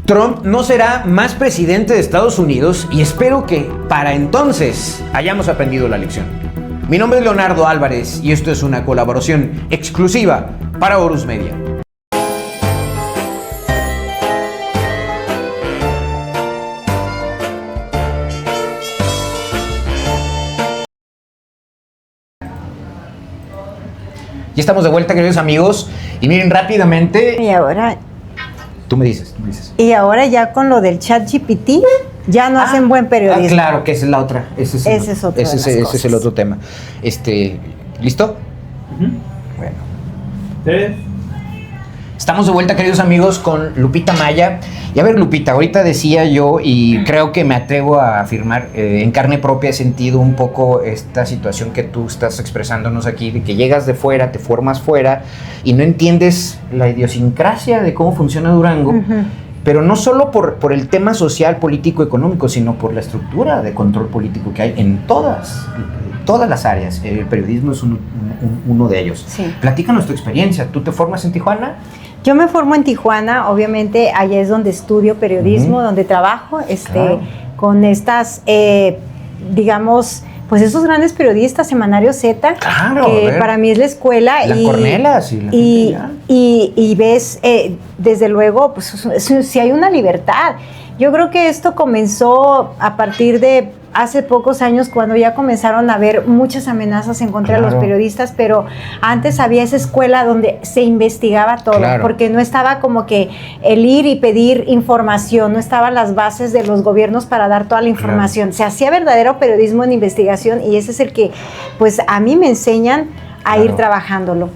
Trump no será más presidente de Estados Unidos, y espero que para entonces hayamos aprendido la lección. Mi nombre es Leonardo Álvarez y esto es una colaboración exclusiva para Horus Media. Ya estamos de vuelta, queridos amigos. Y miren rápidamente. Y ahora, Tú me dices. y ahora ya con lo del ChatGPT, ya no hacen buen periodismo. Claro, que esa es la otra. Ese es otro de las ese es cosas. el otro tema. ¿Listo? Bueno. ¿Sí? Estamos de vuelta, queridos amigos, con Lupita Maya. Y a ver, Lupita, ahorita decía yo, y creo que me atrevo a afirmar, en carne propia he sentido un poco esta situación que tú estás expresándonos aquí, de que llegas de fuera, te formas fuera, y no entiendes la idiosincrasia de cómo funciona Durango, pero no solo por el tema social, político, económico, sino por la estructura de control político que hay en todas las áreas. El periodismo es uno de ellos. Sí. Platícanos tu experiencia. ¿Tú te formas en Tijuana? Yo me formo en Tijuana, obviamente allá es donde estudio periodismo, donde trabajo, Claro. con estas, digamos, pues esos grandes periodistas, Semanario Z, Claro, a que ver. para mí es la escuela. La Cornelas y la gente allá. y ves, desde luego, pues si hay una libertad. Yo creo que esto comenzó a partir de hace pocos años, cuando ya comenzaron a haber muchas amenazas en contra de los periodistas, pero antes había esa escuela donde se investigaba todo, porque no estaba como que el ir y pedir información, no estaban las bases de los gobiernos para dar toda la información. Se hacía verdadero periodismo en investigación y ese es el que, pues, a mí me enseñan a ir trabajándolo.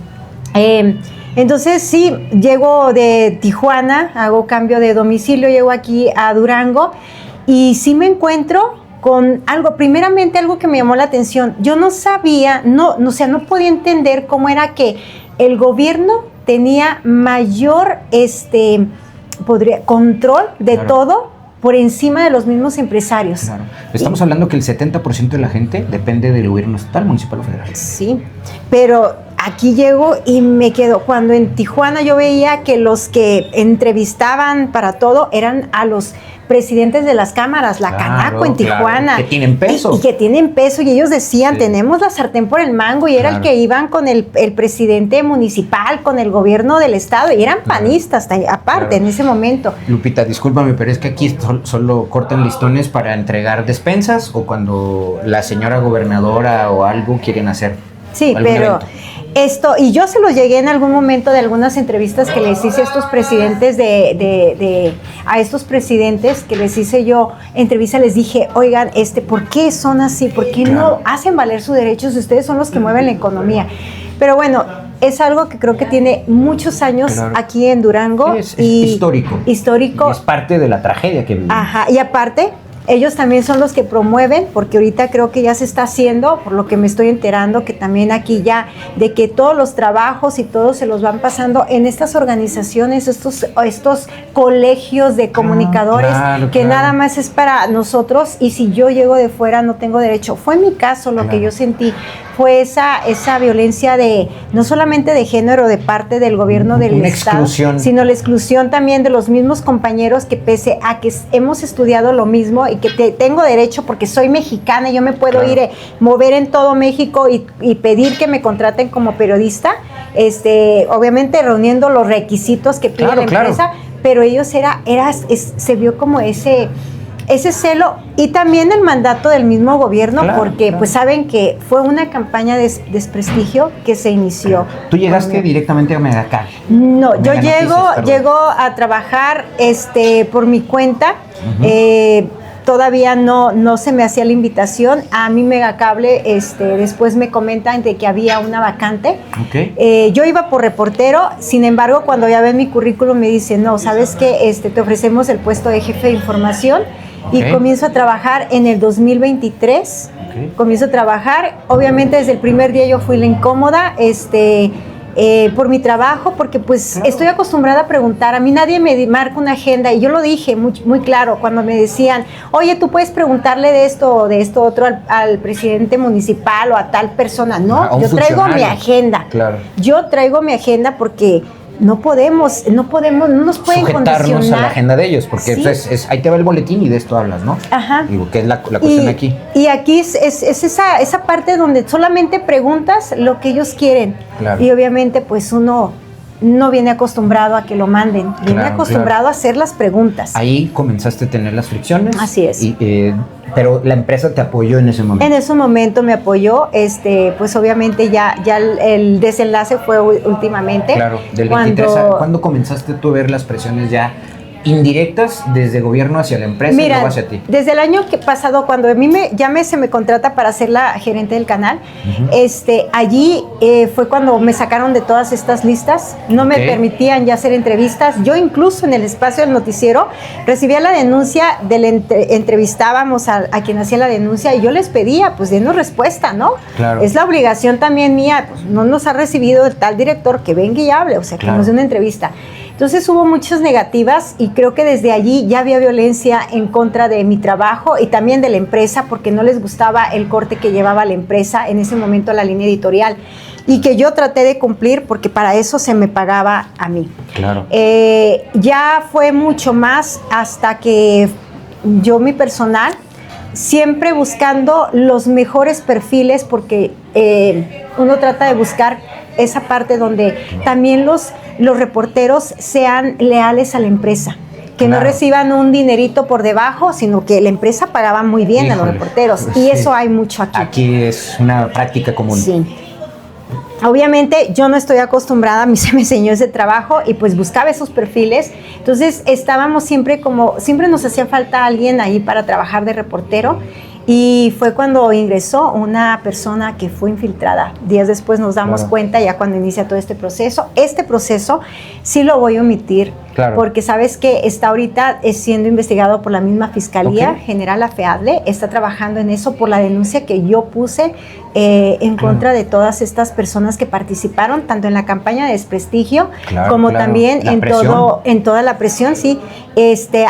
Entonces sí, llego de Tijuana, hago cambio de domicilio, llego aquí a Durango y sí me encuentro con primeramente algo que me llamó la atención. Yo no sabía, no podía entender cómo era que el gobierno tenía mayor control de todo por encima de los mismos empresarios. Claro. Estamos hablando que el 70% de la gente depende del gobierno estatal, municipal o federal. Sí, pero aquí llego y me quedo. Cuando en Tijuana yo veía que los que entrevistaban para todo eran a los presidentes de las cámaras, la Canaco en Tijuana. Que tienen peso. Y que tienen peso, y ellos decían, tenemos la sartén por el mango, y era el que iban con el presidente municipal, con el gobierno del estado, y eran panistas aparte en ese momento. Lupita, discúlpame, pero es que aquí solo cortan listones para entregar despensas o cuando la señora gobernadora o algo quieren hacer. Sí, pero y yo se lo llegué en algún momento de algunas entrevistas que les hice a estos presidentes a estos presidentes que les hice yo entrevista, les dije, oigan, ¿por qué son así? ¿Por qué no hacen valer sus derechos? Ustedes son los que mueven la economía. Pero bueno, es algo que creo que tiene muchos años aquí en Durango. Es histórico. Histórico. Y es parte de la tragedia que vivimos. Ajá, y aparte, ellos también son los que promueven, porque ahorita creo que ya se está haciendo, por lo que me estoy enterando, que también aquí ya, de que todos los trabajos y todos se los van pasando en estas organizaciones, estos colegios de comunicadores, que nada más es para nosotros, y si yo llego de fuera no tengo derecho. Fue mi caso, lo que yo sentí fue esa violencia no solamente de género de parte del gobierno del estado, exclusión, sino la exclusión también de los mismos compañeros que, pese a que hemos estudiado lo mismo y que tengo derecho porque soy mexicana y yo me puedo ir mover en todo México y pedir que me contraten como periodista, obviamente reuniendo los requisitos que pide la empresa, pero ellos se vio como ese celo, y también el mandato del mismo gobierno, porque pues saben que fue una campaña de desprestigio que se inició. ¿Tú llegaste directamente a Megacal? No, yo llego a trabajar por mi cuenta. Todavía no se me hacía la invitación. A mí Megacable después me comentan de que había una vacante. Yo iba por reportero, sin embargo, cuando ya ven mi currículum me dicen, no, ¿sabes qué? Te ofrecemos el puesto de jefe de información. Y comienzo a trabajar en el 2023. Comienzo a trabajar. Obviamente desde el primer día yo fui la incómoda, por mi trabajo, porque pues estoy acostumbrada a preguntar. A mí nadie me marca una agenda, y yo lo dije muy, muy claro cuando me decían, oye, tú puedes preguntarle de esto o de esto otro al presidente municipal o a tal persona. No, yo traigo mi agenda. Yo traigo mi agenda porque no nos pueden sujetarnos a la agenda de ellos, porque ahí te va el boletín y de esto hablas, ¿no? Ajá. Digo, ¿qué es la cuestión aquí? Y aquí es esa parte donde solamente preguntas lo que ellos quieren. Y obviamente pues uno no viene acostumbrado a que lo manden, viene acostumbrado a hacer las preguntas. Ahí comenzaste a tener las fricciones. Así es. Pero la empresa te apoyó en ese momento. En ese momento me apoyó, pues obviamente ya el desenlace fue últimamente. Claro, del 23 ¿cuándo comenzaste tú a ver las presiones ya indirectas desde gobierno hacia la empresa y luego hacia ti? Desde el año pasado, cuando a mí se me contrata para ser la gerente del canal, allí fue cuando me sacaron de todas estas listas, no me permitían ya hacer entrevistas. Yo incluso en el espacio del noticiero recibía la denuncia, entrevistábamos a quien hacía la denuncia y yo les pedía, pues denos respuesta, ¿no? Claro. Es la obligación también mía, pues no nos ha recibido el tal director que venga y hable, o sea, que nos dé una entrevista. Entonces hubo muchas negativas y creo que desde allí ya había violencia en contra de mi trabajo y también de la empresa porque no les gustaba el corte que llevaba la empresa en ese momento, la línea editorial, y que yo traté de cumplir porque para eso se me pagaba a mí. Claro. Ya fue mucho más hasta que yo, mi personal, siempre buscando los mejores perfiles porque uno trata de buscar esa parte donde también los reporteros sean leales a la empresa, que no reciban un dinerito por debajo, sino que la empresa pagaba muy bien a los reporteros, y eso hay mucho aquí. Aquí es una práctica común. Sí. Obviamente yo no estoy acostumbrada, a mí se me enseñó ese trabajo y pues buscaba esos perfiles, entonces estábamos siempre nos hacía falta alguien ahí para trabajar de reportero. Y fue cuando ingresó una persona que fue infiltrada. Días después nos damos cuenta, ya cuando inicia todo este proceso. Este proceso sí lo voy a omitir, porque sabes que está ahorita siendo investigado por la misma Fiscalía General, la FEADLE, está trabajando en eso por la denuncia que yo puse en contra de todas estas personas que participaron, tanto en la campaña de desprestigio, como también en toda la presión, sí,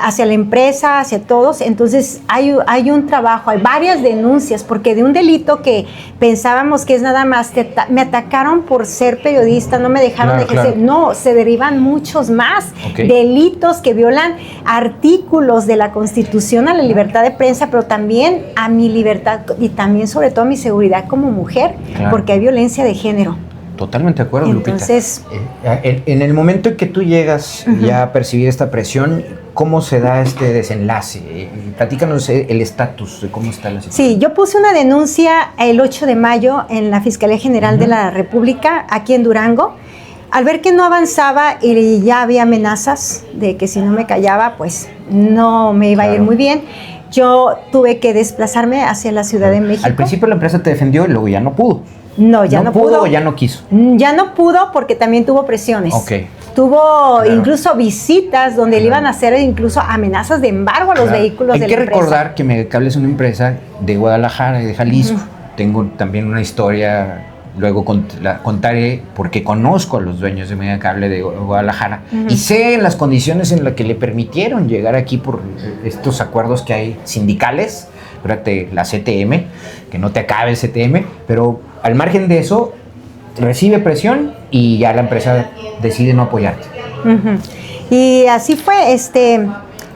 hacia la empresa, hacia todos. Entonces hay un trabajo, hay varias denuncias, porque de un delito que pensábamos que es nada más, me atacaron por ser periodista, no me dejaron ejercer, no, se derivan muchos más delitos que violan artículos de la Constitución a la libertad de prensa, pero también a mi libertad y también sobre todo a mi seguridad como mujer, porque hay violencia de género. Totalmente de acuerdo, entonces, Lupita. En el momento en que tú llegas ya a percibir esta presión, ¿cómo se da este desenlace? Platícanos el estatus de cómo está la situación. Sí, yo puse una denuncia el 8 de mayo en la Fiscalía General de la República, aquí en Durango. Al ver que no avanzaba y ya había amenazas de que si no me callaba, pues no me iba a ir muy bien, yo tuve que desplazarme hacia la Ciudad de México. Al principio la empresa te defendió y luego ya no pudo. No, ya no pudo. ¿O ya no quiso? Ya no pudo porque también tuvo presiones. Tuvo incluso visitas donde le iban a hacer incluso amenazas de embargo a los vehículos de la empresa. Hay que recordar que Megacable es una empresa de Guadalajara y de Jalisco. Tengo también una historia, luego la contaré, porque conozco a los dueños de Megacable de Guadalajara y sé las condiciones en las que le permitieron llegar aquí por estos acuerdos que hay sindicales. Fíjate, la CTM, que no te acabe el CTM, pero al margen de eso, recibe presión y ya la empresa decide no apoyarte. Y así fue,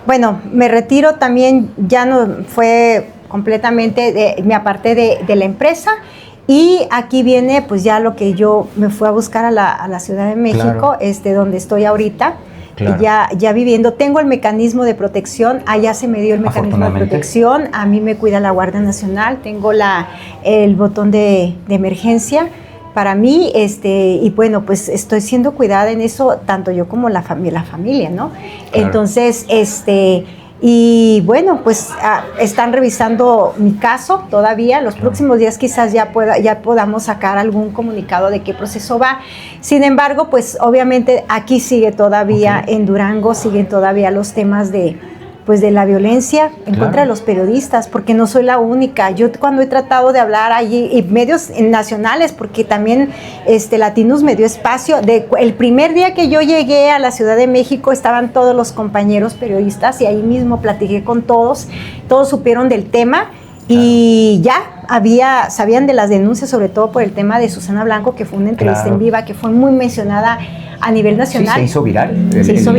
bueno, me retiro también, ya no fue completamente, me aparté de la empresa. Y aquí viene pues ya lo que yo me fui a buscar a la Ciudad de México, donde estoy ahorita. Ya viviendo, tengo el mecanismo de protección, allá se me dio el mecanismo de protección, a mí me cuida la Guardia Nacional, tengo el botón de emergencia para mí, y bueno, pues estoy siendo cuidada en eso, tanto yo como la familia, ¿no? Entonces, y bueno, pues están revisando mi caso todavía. Los próximos días quizás ya podamos sacar algún comunicado de qué proceso va. Sin embargo, pues obviamente aquí sigue todavía, en Durango siguen todavía los temas de la violencia en contra de los periodistas, porque no soy la única. Yo cuando he tratado de hablar allí, y medios nacionales, porque también Latinus me dio espacio, el primer día que yo llegué a la Ciudad de México estaban todos los compañeros periodistas y ahí mismo platiqué con todos supieron del tema y ya sabían de las denuncias, sobre todo por el tema de Susana Blanco, que fue una entrevista en viva, que fue muy mencionada a nivel nacional. Sí, se hizo viral.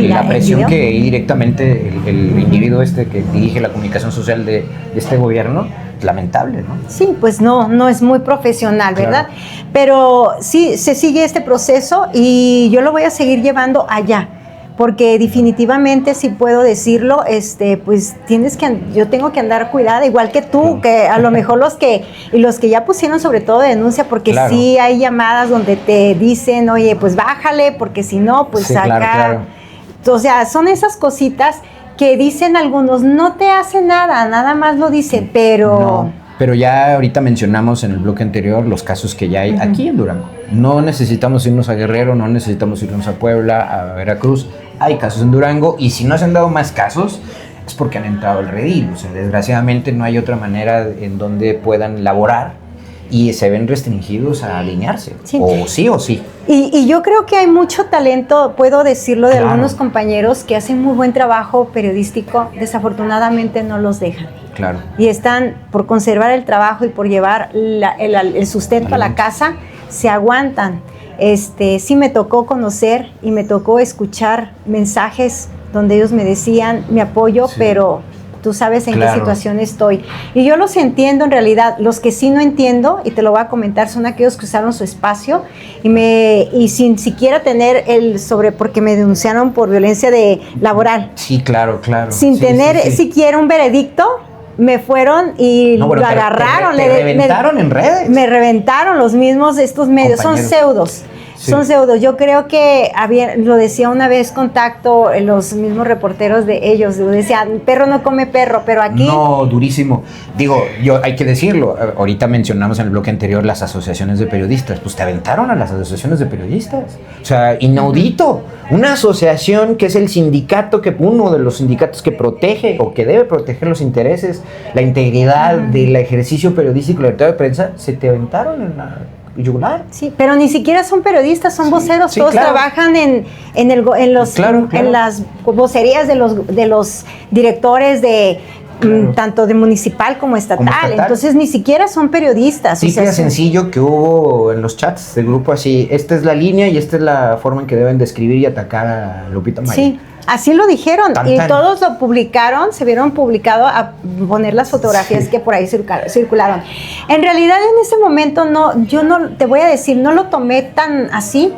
La presión que directamente el individuo que dirige la comunicación social de este gobierno lamentable, ¿no? Sí, pues no es muy profesional, ¿verdad? Claro. Pero sí, se sigue este proceso y yo lo voy a seguir llevando allá, porque definitivamente, si puedo decirlo, pues yo tengo que andar cuidada, igual que tú, que a lo mejor los que ya pusieron sobre todo denuncia, porque claro. Sí hay llamadas donde te dicen, oye, pues bájale, porque si no, pues sí, acá. Claro. O sea, son esas cositas que dicen algunos, no te hace nada más lo dicen, pero... No, pero ya ahorita mencionamos en el bloque anterior los casos que ya hay aquí en Durango. No necesitamos irnos a Guerrero, no necesitamos irnos a Puebla, a Veracruz. Hay casos en Durango y si no se han dado más casos es porque han entrado al redil. O sea, desgraciadamente no hay otra manera en donde puedan laborar y se ven restringidos a alinearse, sí. O sí. Y yo creo que hay mucho talento, puedo decirlo, de algunos compañeros que hacen muy buen trabajo periodístico, desafortunadamente no los dejan. Claro. Y están por conservar el trabajo y por llevar el sustento a la casa, se aguantan. Sí me tocó conocer y me tocó escuchar mensajes donde ellos me decían, me apoyo, sí. Pero tú sabes en qué situación estoy. Y yo los entiendo en realidad. Los que sí no entiendo, y te lo voy a comentar, son aquellos que usaron su espacio y sin siquiera tener porque me denunciaron por violencia laboral. Sí, claro. Sin tener siquiera un veredicto, me fueron y lo agarraron. ¿Te reventaron en redes? Me reventaron los mismos estos medios. Compañeros. Son pseudos. Sí. Son pseudos. Yo creo que lo decía una vez Contacto, los mismos reporteros de ellos, decían, perro no come perro, pero aquí... No, durísimo. Digo, hay que decirlo, ahorita mencionamos en el bloque anterior las asociaciones de periodistas, pues te aventaron a las asociaciones de periodistas. O sea, inaudito. Una asociación que es el sindicato, uno de los sindicatos que protege o que debe proteger los intereses, la integridad del ejercicio periodístico, la libertad de prensa, se te aventaron en la... yugular. Sí, pero ni siquiera son periodistas, son voceros, todos trabajan en las vocerías de los directores de tanto de municipal como estatal. Entonces ni siquiera son periodistas. Sí, queda sencillo que hubo en los chats del grupo así, esta es la línea y esta es la forma en que deben de escribir y atacar a Lupita Mayer. Sí. Así lo dijeron y todos lo publicaron, se vieron publicado a poner las fotografías que por ahí circularon. En realidad en ese momento yo no te voy a decir, no lo tomé tan así,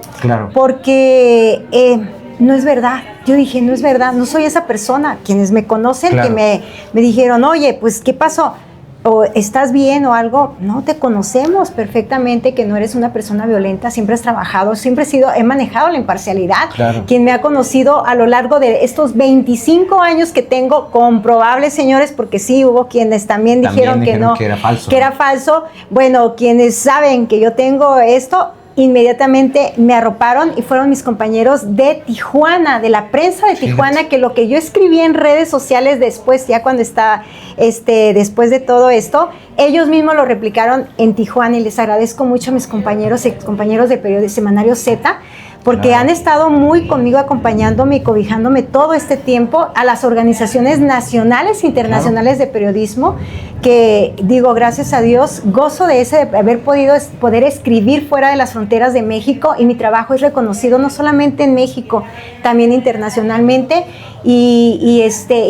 porque no es verdad. Yo dije, no es verdad, no soy esa persona. Quienes me conocen, que me dijeron, oye, pues, ¿qué pasó? O estás bien o algo, no, te conocemos perfectamente que no eres una persona violenta, siempre has trabajado, he manejado la imparcialidad. Quien me ha conocido a lo largo de estos 25 años que tengo, comprobables, señores, porque sí hubo quienes también dijeron que no, que era falso. Bueno, quienes saben que yo tengo esto, inmediatamente me arroparon y fueron mis compañeros de Tijuana, de la prensa de Tijuana, que lo que yo escribí en redes sociales después, ya cuando está, después de todo esto, ellos mismos lo replicaron en Tijuana y les agradezco mucho a mis compañeros de periódico Semanario Z, porque han estado muy conmigo acompañándome y cobijándome todo este tiempo, a las organizaciones nacionales e internacionales de periodismo, que digo, gracias a Dios, gozo de haber poder escribir fuera de las fronteras de México, y mi trabajo es reconocido no solamente en México, también internacionalmente, y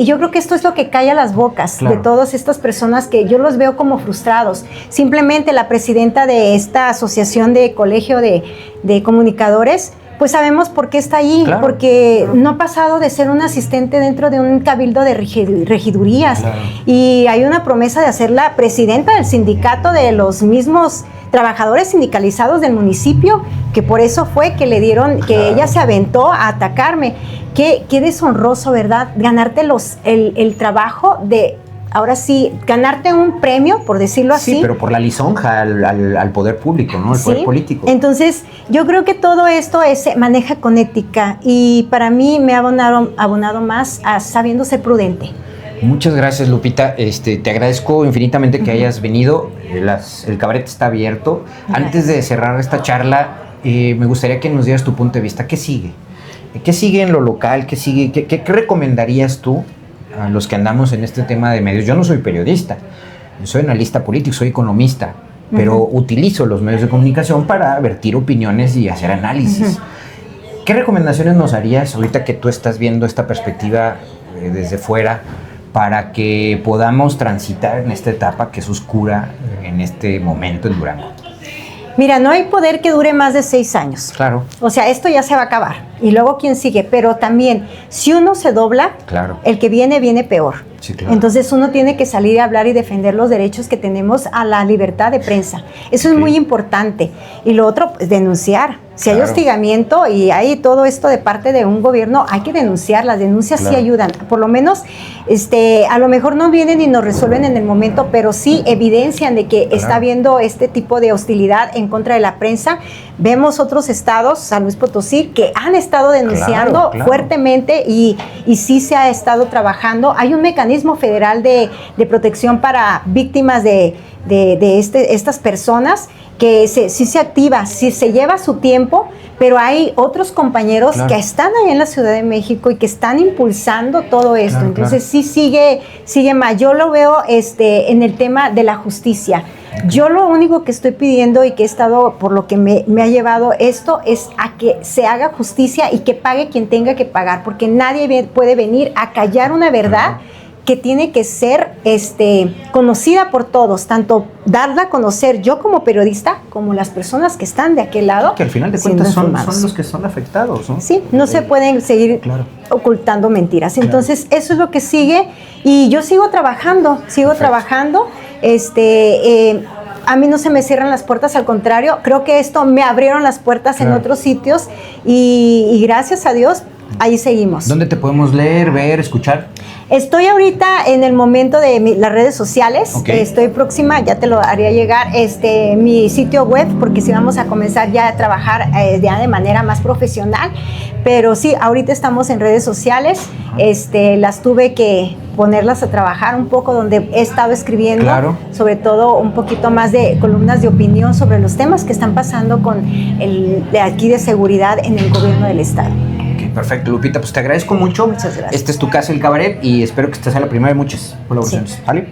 yo creo que esto es lo que calla las bocas de todas estas personas que yo los veo como frustrados. Simplemente la presidenta de esta asociación de colegio de comunicadores, pues sabemos por qué está ahí, porque no ha pasado de ser un asistente dentro de un cabildo de regidurías, y hay una promesa de hacerla presidenta del sindicato de los mismos trabajadores sindicalizados del municipio, que por eso fue que le dieron, que ella se aventó a atacarme. Qué deshonroso, ¿verdad? Ganarte el trabajo de... Ahora sí, ganarte un premio, por decirlo así. Sí, pero por la lisonja al poder público, ¿no? Al poder político. Entonces, yo creo que todo esto se maneja con ética, y para mí me ha abonado más a sabiendo ser prudente. Muchas gracias, Lupita. Te agradezco infinitamente que hayas venido. El cabaret está abierto. Gracias. Antes de cerrar esta charla, me gustaría que nos dieras tu punto de vista. ¿Qué sigue? ¿Qué sigue en lo local? ¿Qué sigue? ¿Qué recomendarías tú a los que andamos en este tema de medios? Yo no soy periodista, yo soy analista político, soy economista, pero utilizo los medios de comunicación para vertir opiniones y hacer análisis. ¿Qué recomendaciones nos harías ahorita que tú estás viendo esta perspectiva desde fuera para que podamos transitar en esta etapa que es oscura en este momento en Durango? Mira, no hay poder que dure más de 6 años. Claro. O sea, esto ya se va a acabar. Y luego, ¿quién sigue? Pero también, si uno se dobla, Claro. el que viene peor. Sí, claro. Entonces, uno tiene que salir a hablar y defender los derechos que tenemos a la libertad de prensa. Eso es muy importante. Y lo otro, pues, denunciar. Si hay hostigamiento y hay todo esto de parte de un gobierno, hay que denunciar. Las denuncias sí ayudan. Por lo menos, a lo mejor no vienen y nos resuelven en el momento, pero sí evidencian de que está habiendo este tipo de hostilidad en contra de la prensa. Vemos otros estados, San Luis Potosí, que han estado denunciando fuertemente y sí se ha estado trabajando. Hay un mecanismo federal de protección para víctimas de estas personas que sí se activa, sí se lleva su tiempo, pero hay otros compañeros que están ahí en la Ciudad de México y que están impulsando todo esto. Entonces sí sigue más. Yo lo veo en el tema de la justicia. Yo lo único que estoy pidiendo y que he estado, por lo que me ha llevado esto, es a que se haga justicia y que pague quien tenga que pagar, porque nadie puede venir a callar una verdad que tiene que ser conocida por todos, tanto darla a conocer yo como periodista, como las personas que están de aquel lado. Que al final de cuentas son los que son afectados, ¿no? Sí, no se pueden seguir ocultando mentiras. Entonces, eso es lo que sigue y yo sigo trabajando. A mí no se me cierran las puertas, al contrario, creo que esto me abrieron las puertas en otros sitios y gracias a Dios, ahí seguimos. ¿Dónde te podemos leer, ver, escuchar? Estoy ahorita en el momento de las redes sociales, estoy próxima, ya te lo haría llegar, mi sitio web, porque sí vamos a comenzar ya a trabajar ya de manera más profesional, pero sí, ahorita estamos en redes sociales, las tuve que ponerlas a trabajar un poco, donde he estado escribiendo, sobre todo un poquito más de columnas de opinión sobre los temas que están pasando con de aquí de seguridad en el gobierno del estado. Perfecto, Lupita, pues te agradezco mucho. Muchas gracias. Esta es tu casa, El Cabaret, y espero que esta sea la primera de muchas colaboraciones. Sí. ¿Vale?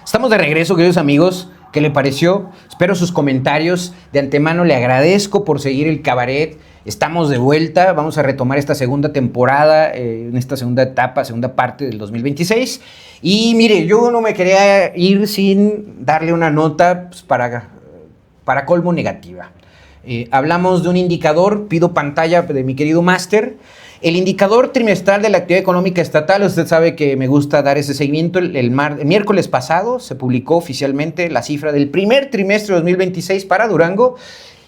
Estamos de regreso, queridos amigos. ¿Qué le pareció? Espero sus comentarios. De antemano le agradezco por seguir El Cabaret. Estamos de vuelta, vamos a retomar esta segunda temporada, en esta segunda etapa, segunda parte del 2026. Y mire, yo no me quería ir sin darle una nota pues, para colmo negativa. Hablamos de un indicador, pido pantalla de mi querido máster. El indicador trimestral de la actividad económica estatal, usted sabe que me gusta dar ese seguimiento. El miércoles pasado se publicó oficialmente la cifra del primer trimestre de 2026 para Durango.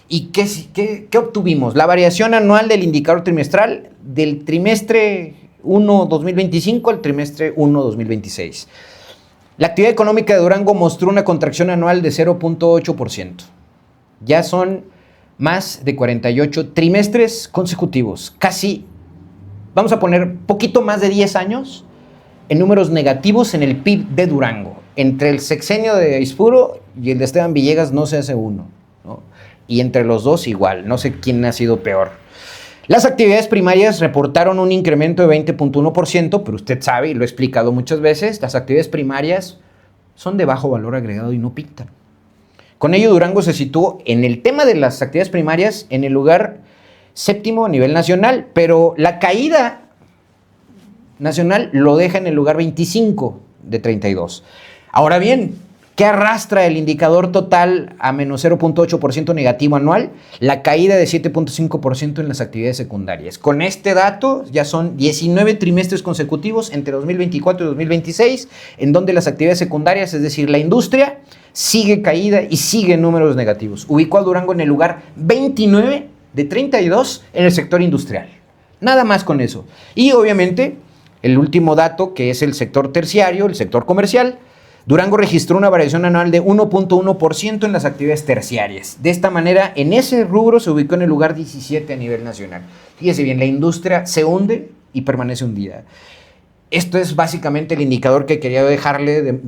¿Y qué obtuvimos? La variación anual del indicador trimestral del trimestre 1 2025 al trimestre 1 2026. La actividad económica de Durango mostró una contracción anual de 0.8%. Ya son más de 48 trimestres consecutivos, casi, vamos a poner, poquito más de 10 años en números negativos en el PIB de Durango. Entre el sexenio de Aispuro y el de Esteban Villegas no se hace uno, ¿no? Y entre los dos igual, no sé quién ha sido peor. Las actividades primarias reportaron un incremento de 20.1%, pero usted sabe, y lo he explicado muchas veces, las actividades primarias son de bajo valor agregado y no pintan. Con ello, Durango se situó en el tema de las actividades primarias en el lugar séptimo a nivel nacional, pero la caída nacional lo deja en el lugar 25 de 32. Ahora bien, ¿qué arrastra el indicador total a menos 0.8% negativo anual? La caída de 7.5% en las actividades secundarias. Con este dato ya son 19 trimestres consecutivos entre 2024 y 2026, en donde las actividades secundarias, es decir, la industria, sigue caída y sigue en números negativos. Ubicó a Durango en el lugar 29 de 32 en el sector industrial. Nada más con eso. Y obviamente, el último dato, que es el sector terciario, el sector comercial, Durango registró una variación anual de 1.1% en las actividades terciarias. De esta manera, en ese rubro se ubicó en el lugar 17 a nivel nacional. Fíjese bien, la industria se hunde y permanece hundida. Esto es básicamente el indicador que quería dejarle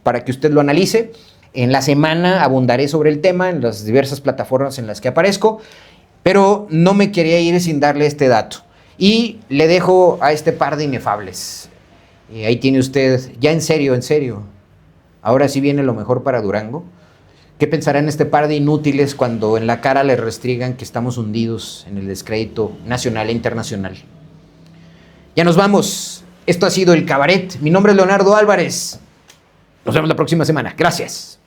para que usted lo analice. En la semana abundaré sobre el tema en las diversas plataformas en las que aparezco, pero no me quería ir sin darle este dato. Y le dejo a este par de inefables. Ahí tiene usted, ya en serio, Ahora sí viene lo mejor para Durango. ¿Qué pensarán este par de inútiles cuando en la cara les restrigan que estamos hundidos en el descrédito nacional e internacional? Ya nos vamos. Esto ha sido El Cabaret. Mi nombre es Leonardo Álvarez. Nos vemos la próxima semana. Gracias.